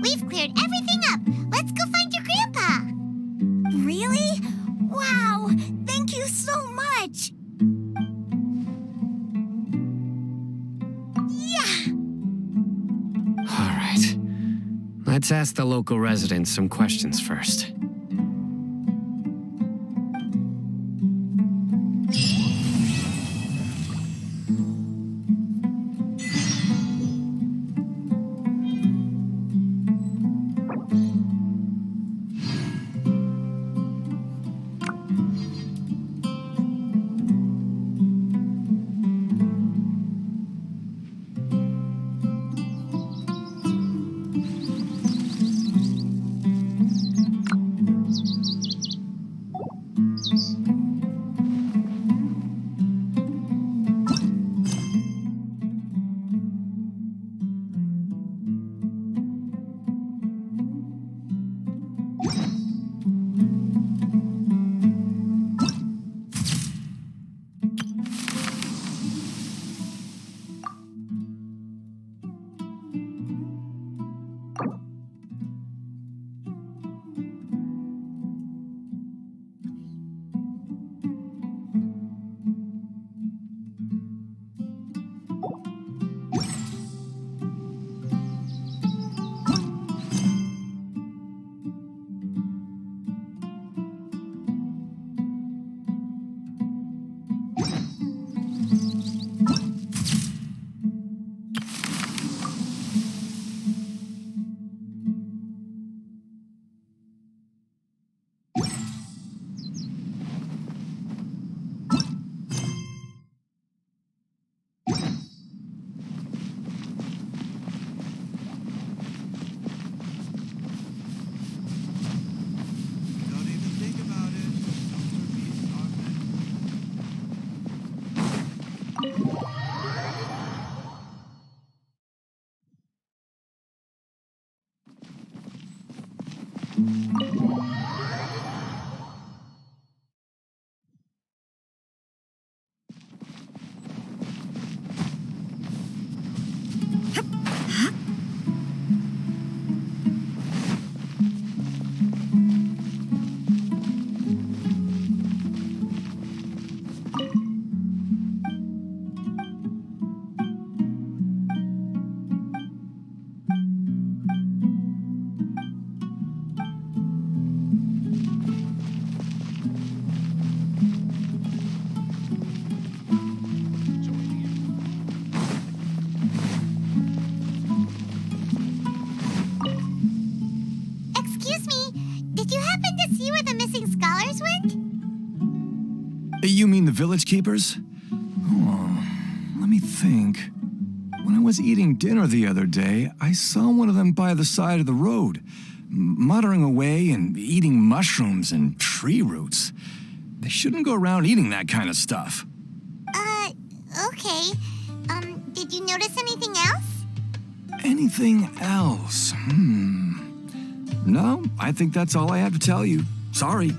We've cleared everything up. Let's go find your grandpa. Really? Wow! Thank you so much! Yeah! All right. Let's ask the local residents some questions first. Excuse me, did you happen to see where the missing scholars went? You mean the village keepers? Oh, let me think. When I was eating dinner the other day, I saw one of them by the side of the road, muttering away and eating mushrooms and tree roots. They shouldn't go around eating that kind of stuff. Okay. Did you notice anything else? Anything else? No, I think that's all I have to tell you. Sorry.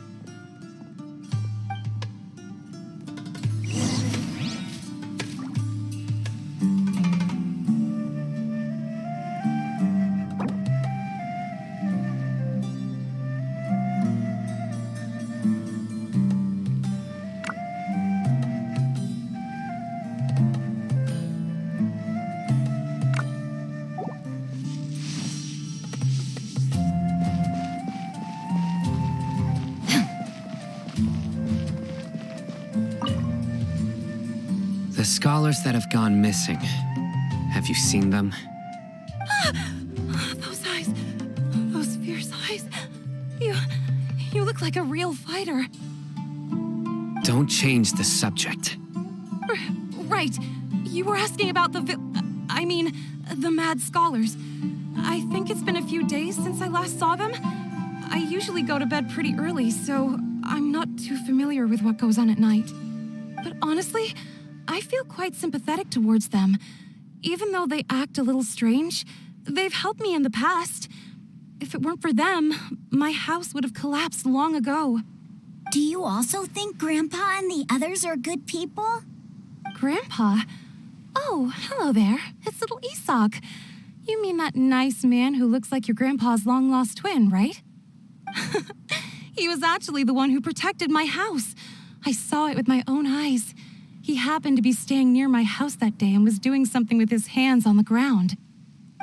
The scholars that have gone missing. Have you seen them? Those eyes. Those fierce eyes. You look like a real fighter. Don't change the subject. Right. You were asking about the mad scholars. I think it's been a few days since I last saw them. I usually go to bed pretty early, so I'm not too familiar with what goes on at night. But honestly, I feel quite sympathetic towards them. Even though they act a little strange, they've helped me in the past. If it weren't for them, my house would have collapsed long ago. Do you also think Grandpa and the others are good people? Grandpa? Oh, hello there. It's little Isak. You mean that nice man who looks like your grandpa's long-lost twin, right? He was actually the one who protected my house. I saw it with my own eyes. He happened to be staying near my house that day and was doing something with his hands on the ground.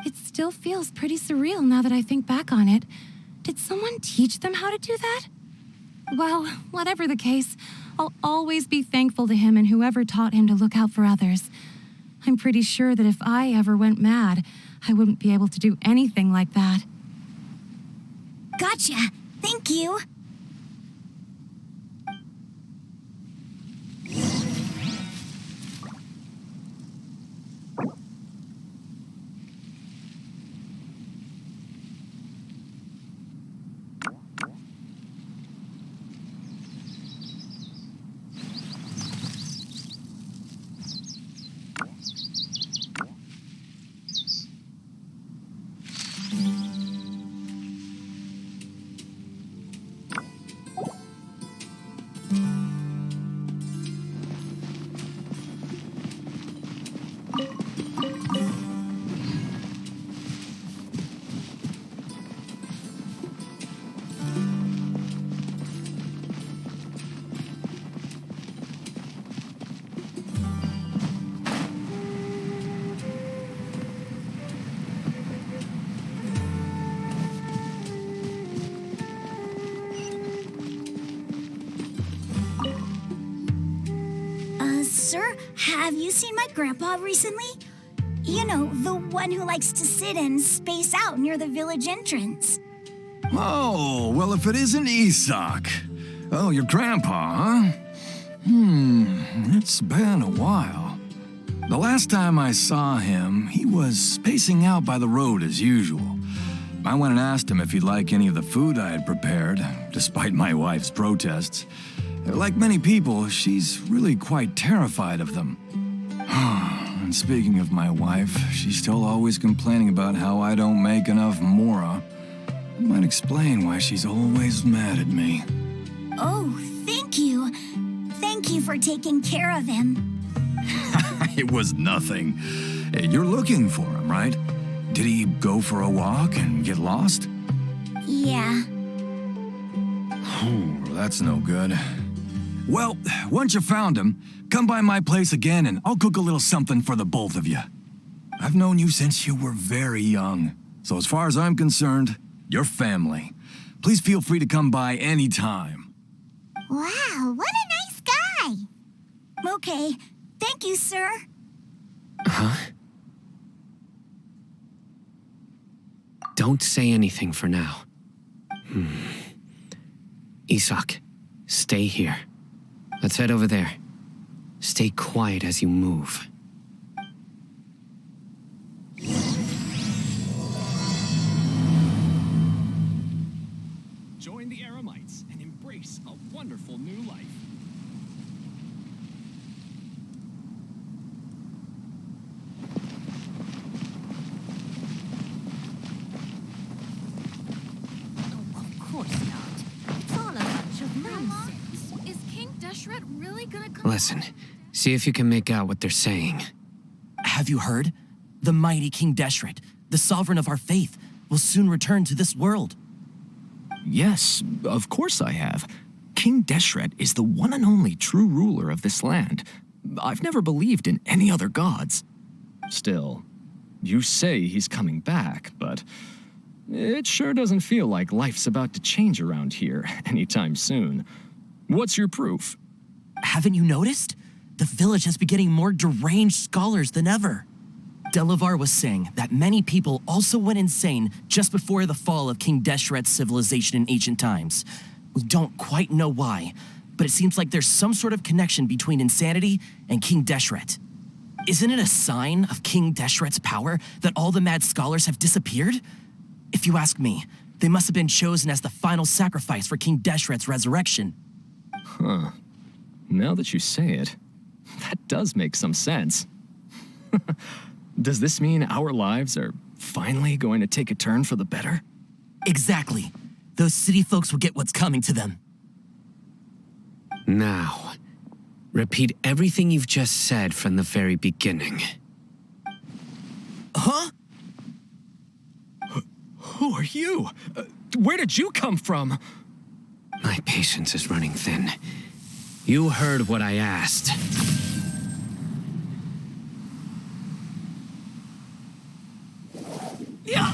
It still feels pretty surreal now that I think back on it. Did someone teach them how to do that? Well, whatever the case, I'll always be thankful to him and whoever taught him to look out for others. I'm pretty sure that if I ever went mad, I wouldn't be able to do anything like that. Gotcha. Thank you. Sir, have you seen my grandpa recently? You know, the one who likes to sit and space out near the village entrance. Oh, well, if it isn't Isak. Oh, your grandpa, huh? It's been a while. The last time I saw him, he was spacing out by the road as usual. I went and asked him if he'd like any of the food I had prepared, despite my wife's protests. Like many people, she's really quite terrified of them. And speaking of my wife, she's still always complaining about how I don't make enough mora. Might explain why she's always mad at me. Oh, thank you. Thank you for taking care of him. It was nothing. Hey, you're looking for him, right? Did he go for a walk and get lost? Yeah. That's no good. Well, once you found him, come by my place again and I'll cook a little something for the both of you. I've known you since you were very young, so as far as I'm concerned, you're family. Please feel free to come by anytime. Wow, what a nice guy. Okay. Thank you, sir. Huh? Don't say anything for now. Isak, stay here. Let's head over there. Stay quiet as you move. Join the Aramites and embrace a wonderful new life. Of course not. It's all a bunch of nonsense. Is King Deshret really gonna come? Listen, see if you can make out what they're saying. Have you heard? The mighty King Deshret, the sovereign of our faith, will soon return to this world. Yes, of course I have. King Deshret is the one and only true ruler of this land. I've never believed in any other gods. Still, you say he's coming back, but it sure doesn't feel like life's about to change around here anytime soon. What's your proof? Haven't you noticed? The village has been getting more deranged scholars than ever. Delavar was saying that many people also went insane just before the fall of King Deshret's civilization in ancient times. We don't quite know why, but it seems like there's some sort of connection between insanity and King Deshret. Isn't it a sign of King Deshret's power that all the mad scholars have disappeared? If you ask me, they must have been chosen as the final sacrifice for King Deshret's resurrection. Huh. Now that you say it, that does make some sense. Does this mean our lives are finally going to take a turn for the better? Exactly. Those city folks will get what's coming to them. Now, repeat everything you've just said from the very beginning. Huh? Who are you? Where did you come from? My patience is running thin. You heard what I asked. Yeah,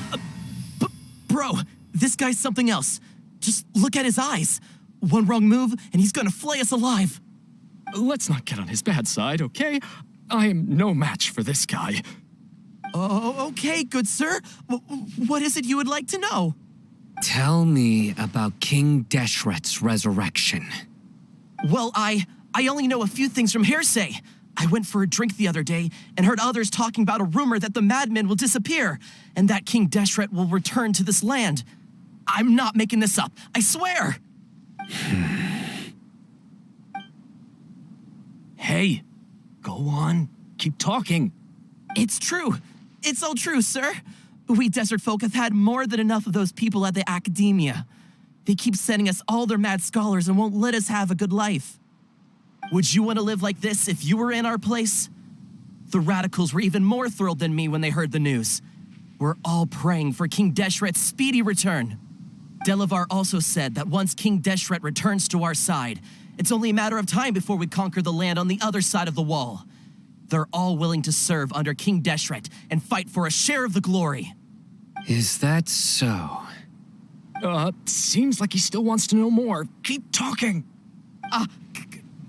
bro, this guy's something else. Just look at his eyes. One wrong move, and he's gonna flay us alive. Let's not get on his bad side, okay? I am no match for this guy. Oh, okay, good sir. What is it you would like to know? Tell me about King Deshret's resurrection. Well, I only know a few things from hearsay. I went for a drink the other day and heard others talking about a rumor that the madmen will disappear and that King Deshret will return to this land. I'm not making this up, I swear. Hey, go on, keep talking. It's true. It's all true, sir. We desert folk have had more than enough of those people at the academia. They keep sending us all their mad scholars and won't let us have a good life. Would you want to live like this if you were in our place? The radicals were even more thrilled than me when they heard the news. We're all praying for King Deshret's speedy return. Delavar also said that once King Deshret returns to our side, it's only a matter of time before we conquer the land on the other side of the wall. They're all willing to serve under King Deshret and fight for a share of the glory. Is that so? Seems like he still wants to know more. Keep talking.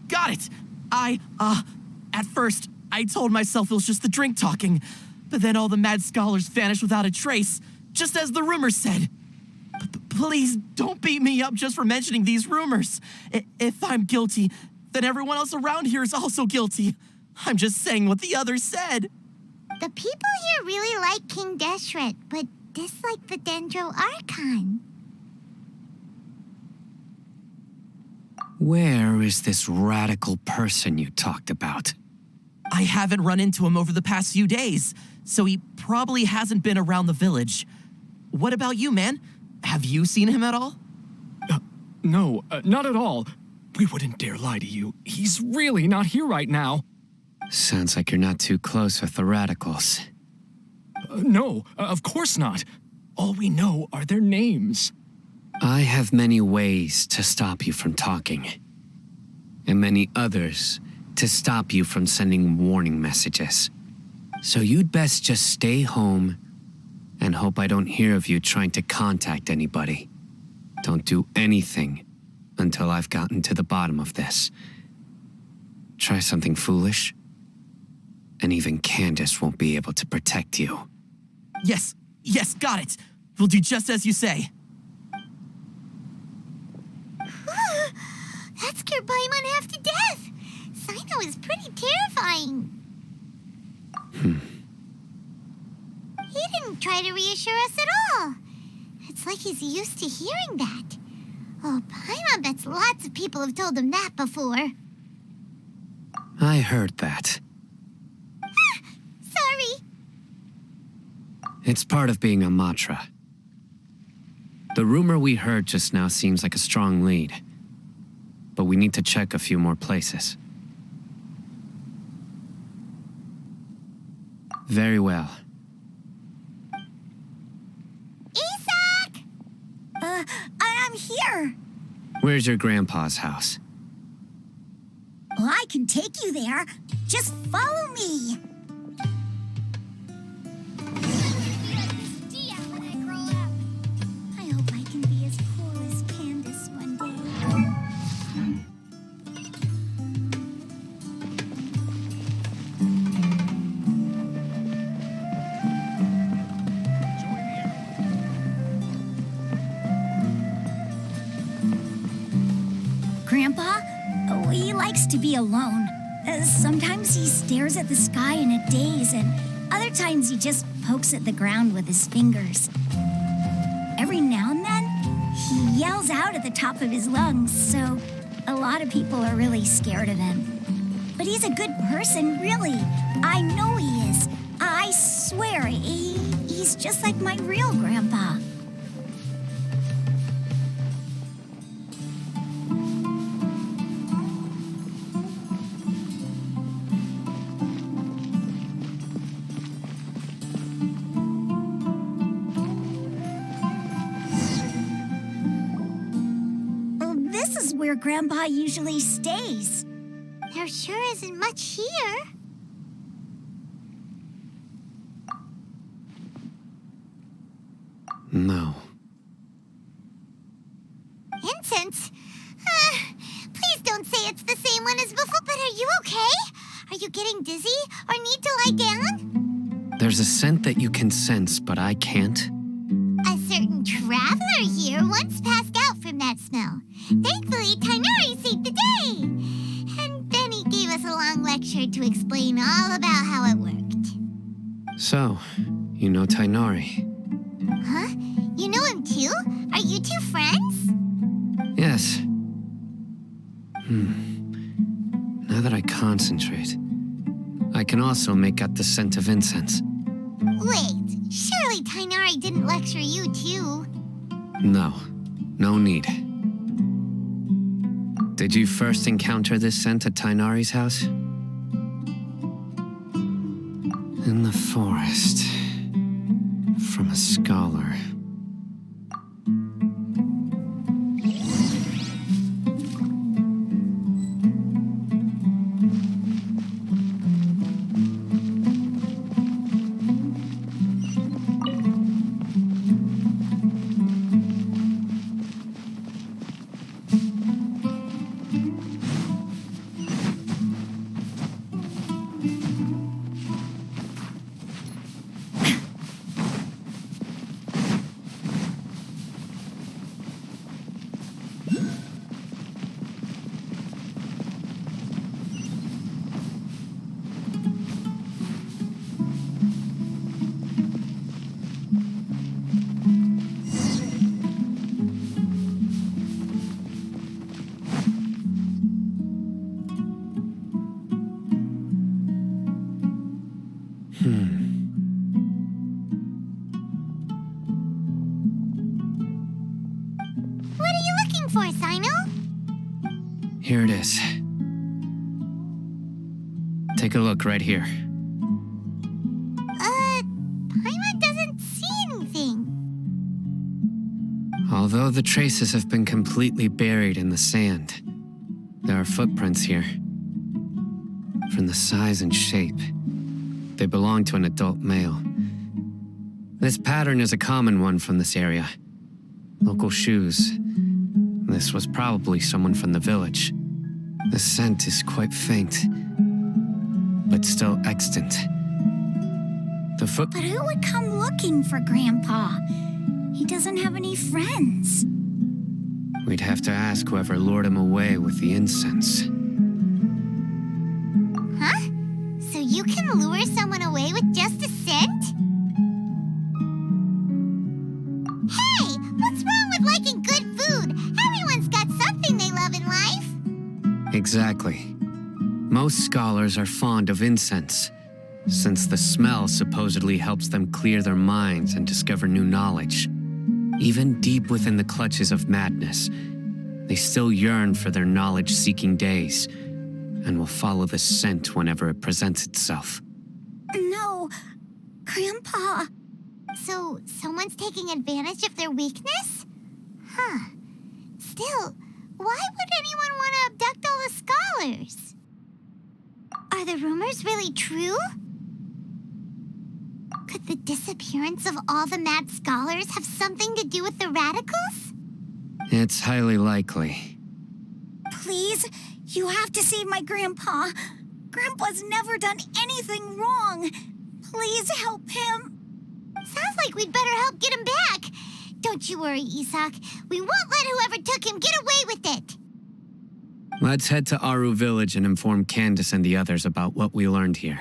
Got it. At first, I told myself it was just the drink talking, but then all the mad scholars vanished without a trace, just as the rumors said. Please don't beat me up just for mentioning these rumors. If I'm guilty, then everyone else around here is also guilty. I'm just saying what the others said. The people here really like King Deshret, but dislike the Dendro Archon. Where is this radical person you talked about? I haven't run into him over the past few days, so he probably hasn't been around the village. What about you, man? Have you seen him at all? No, not at all. We wouldn't dare lie to you. He's really not here right now. Sounds like you're not too close with the radicals. No, of course not. All we know are their names. I have many ways to stop you from talking, and many others to stop you from sending warning messages. So you'd best just stay home and hope I don't hear of you trying to contact anybody. Don't do anything until I've gotten to the bottom of this. Try something foolish, and even Candace won't be able to protect you. Yes, got it. We'll do just as you say. That scared Paimon half to death. Sino is pretty terrifying. He didn't try to reassure us at all. It's like he's used to hearing that. Oh, Paimon bets lots of people have told him that before. I heard that. Sorry. It's part of being a Matra. The rumor we heard just now seems like a strong lead, but we need to check a few more places. Very well. Isak! I'm here. Where's your grandpa's house? Well, I can take you there. Just follow me. I hope I can be as cool as Candace one day. Grandpa? Oh, he likes to be alone. Sometimes he stares at the sky in a daze, and other times he just pokes at the ground with his fingers. Every now and then, he yells out at the top of his lungs, so a lot of people are really scared of him. But he's a good person, really. I know he is. I swear, he's just like my real grandpa. This is where Grandpa usually stays. There sure isn't much here. No. Incense? Please don't say it's the same one as before, but are you okay? Are you getting dizzy or need to lie down? There's a scent that you can sense, but I can't. A certain traveler here once passed out from that smell. Thankfully, Tainari saved the day. And then he gave us a long lecture to explain all about how it worked. So, you know Tainari? Huh? You know him too? Are you two friends? Yes. Now that I concentrate, I can also make out the scent of incense. Wait, surely Tainari didn't lecture you too? No, no need. Did you first encounter this scent at Tainari's house? In the forest. From a scholar. for, Sino? Here it is. Take a look right here. Paimon doesn't see anything. Although the traces have been completely buried in the sand, there are footprints here. From the size and shape, they belong to an adult male. This pattern is a common one from this area. Local shoes. This was probably someone from the village. The scent is quite faint, but still extant. But who would come looking for Grandpa? He doesn't have any friends. We'd have to ask whoever lured him away with the incense. Huh? So you can lure someone away with just a scent? Hey! What's wrong with liking good food? Everyone's got something they love in life. Exactly. Most scholars are fond of incense, since the smell supposedly helps them clear their minds and discover new knowledge. Even deep within the clutches of madness, they still yearn for their knowledge-seeking days, and will follow the scent whenever it presents itself. No, Grandpa. So, someone's taking advantage of their weakness? Huh. Still, why would anyone want to abduct all the scholars? Are the rumors really true? Could the disappearance of all the mad scholars have something to do with the radicals? It's highly likely. Please, you have to save my Grandpa. Grandpa's never done anything wrong. Please help him. Sounds like we'd better help get him back. Don't you worry, Isak. We won't let whoever took him get away with it. Let's head to Aru Village and inform Candace and the others about what we learned here.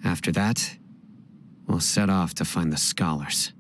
After that, we'll set off to find the scholars.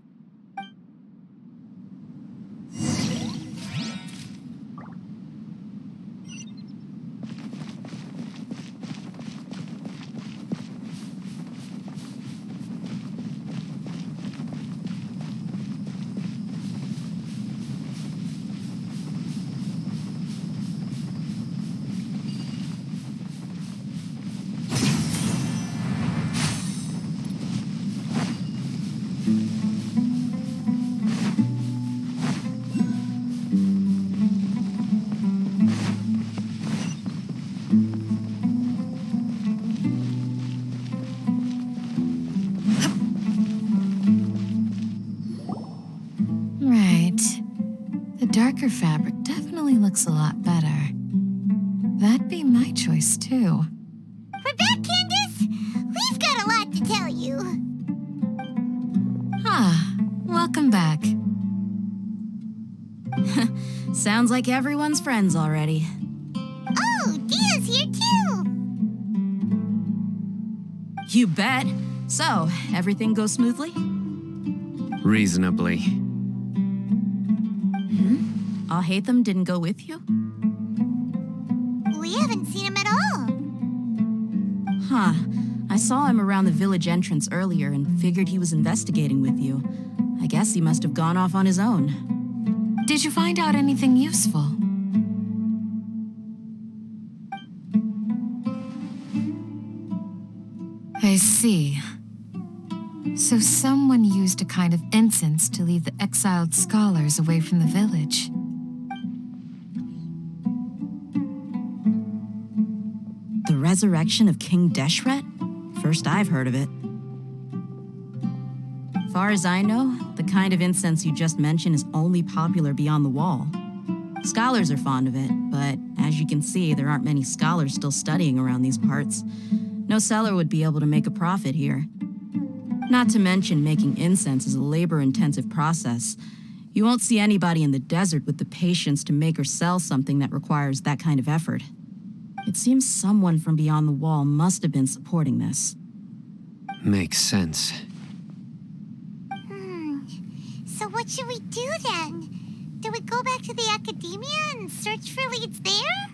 Darker fabric definitely looks a lot better. That'd be my choice, too. We're back, Candace! We've got a lot to tell you. Welcome back. Sounds like everyone's friends already. Oh, Dia's here, too! You bet. So, everything goes smoothly? Reasonably. Alhaitham didn't go with you? We haven't seen him at all. Huh. I saw him around the village entrance earlier and figured he was investigating with you. I guess he must have gone off on his own. Did you find out anything useful? I see. So someone used a kind of incense to lead the exiled scholars away from the village. The resurrection of King Deshret? First I've heard of it. Far as I know, the kind of incense you just mentioned is only popular beyond the wall. Scholars are fond of it, but as you can see, there aren't many scholars still studying around these parts. No seller would be able to make a profit here. Not to mention, making incense is a labor-intensive process. You won't see anybody in the desert with the patience to make or sell something that requires that kind of effort. It seems someone from beyond the wall must have been supporting this. Makes sense. So what should we do then? Do we go back to the academia and search for leads there?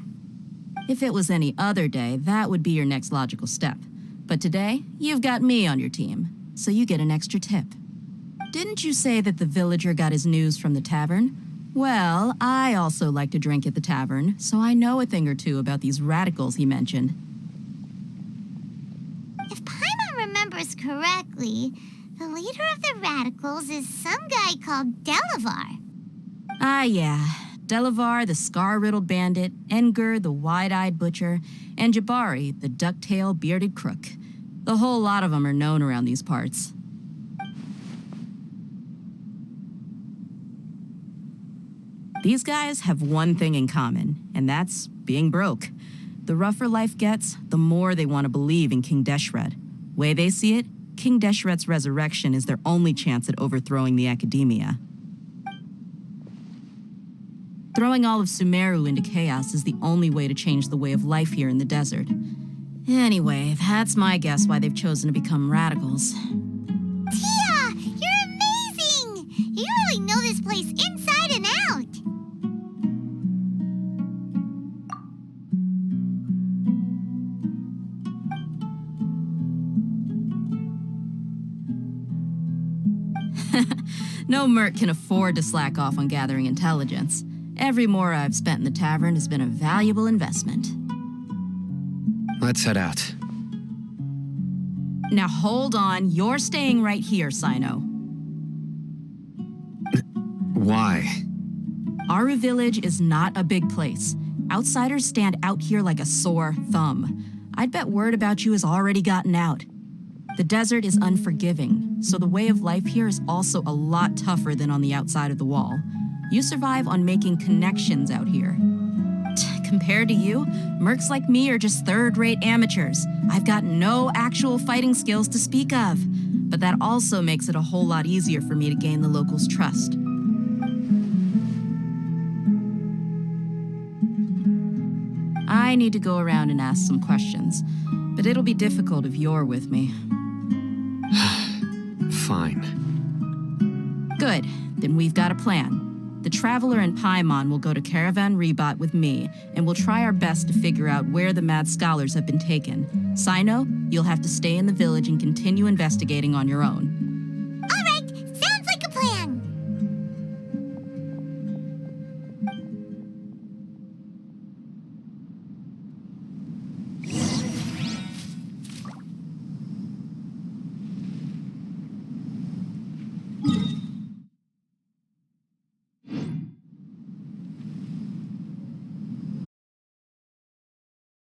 If it was any other day, that would be your next logical step. But today, you've got me on your team, so you get an extra tip. Didn't you say that the villager got his news from the tavern? Well, I also like to drink at the tavern, so I know a thing or two about these radicals he mentioned. If Paimon remembers correctly, the leader of the radicals is some guy called Delavar. Ah, yeah. Delavar, the scar-riddled bandit, Engur, the wide-eyed butcher, and Jabari, the duck-tailed bearded crook. The whole lot of them are known around these parts. These guys have one thing in common, and that's being broke. The rougher life gets, the more they want to believe in King Deshret. Way they see it, King Deshret's resurrection is their only chance at overthrowing the Academia. Throwing all of Sumeru into chaos is the only way to change the way of life here in the desert. Anyway, that's my guess why they've chosen to become radicals. Tia! You're amazing! You really know this place inside and out! No merc can afford to slack off on gathering intelligence. Every more I've spent in the tavern has been a valuable investment. Let's head out. Now hold on, you're staying right here, Sino. Why? Aru Village is not a big place. Outsiders stand out here like a sore thumb. I'd bet word about you has already gotten out. The desert is unforgiving, so the way of life here is also a lot tougher than on the outside of the wall. You survive on making connections out here. Compared to you, mercs like me are just third-rate amateurs. I've got no actual fighting skills to speak of. But that also makes it a whole lot easier for me to gain the locals' trust. I need to go around and ask some questions, but it'll be difficult if you're with me. Fine. Good, then we've got a plan. The Traveler and Paimon will go to Caravan Rebot with me, and we'll try our best to figure out where the mad scholars have been taken. Sino, you'll have to stay in the village and continue investigating on your own.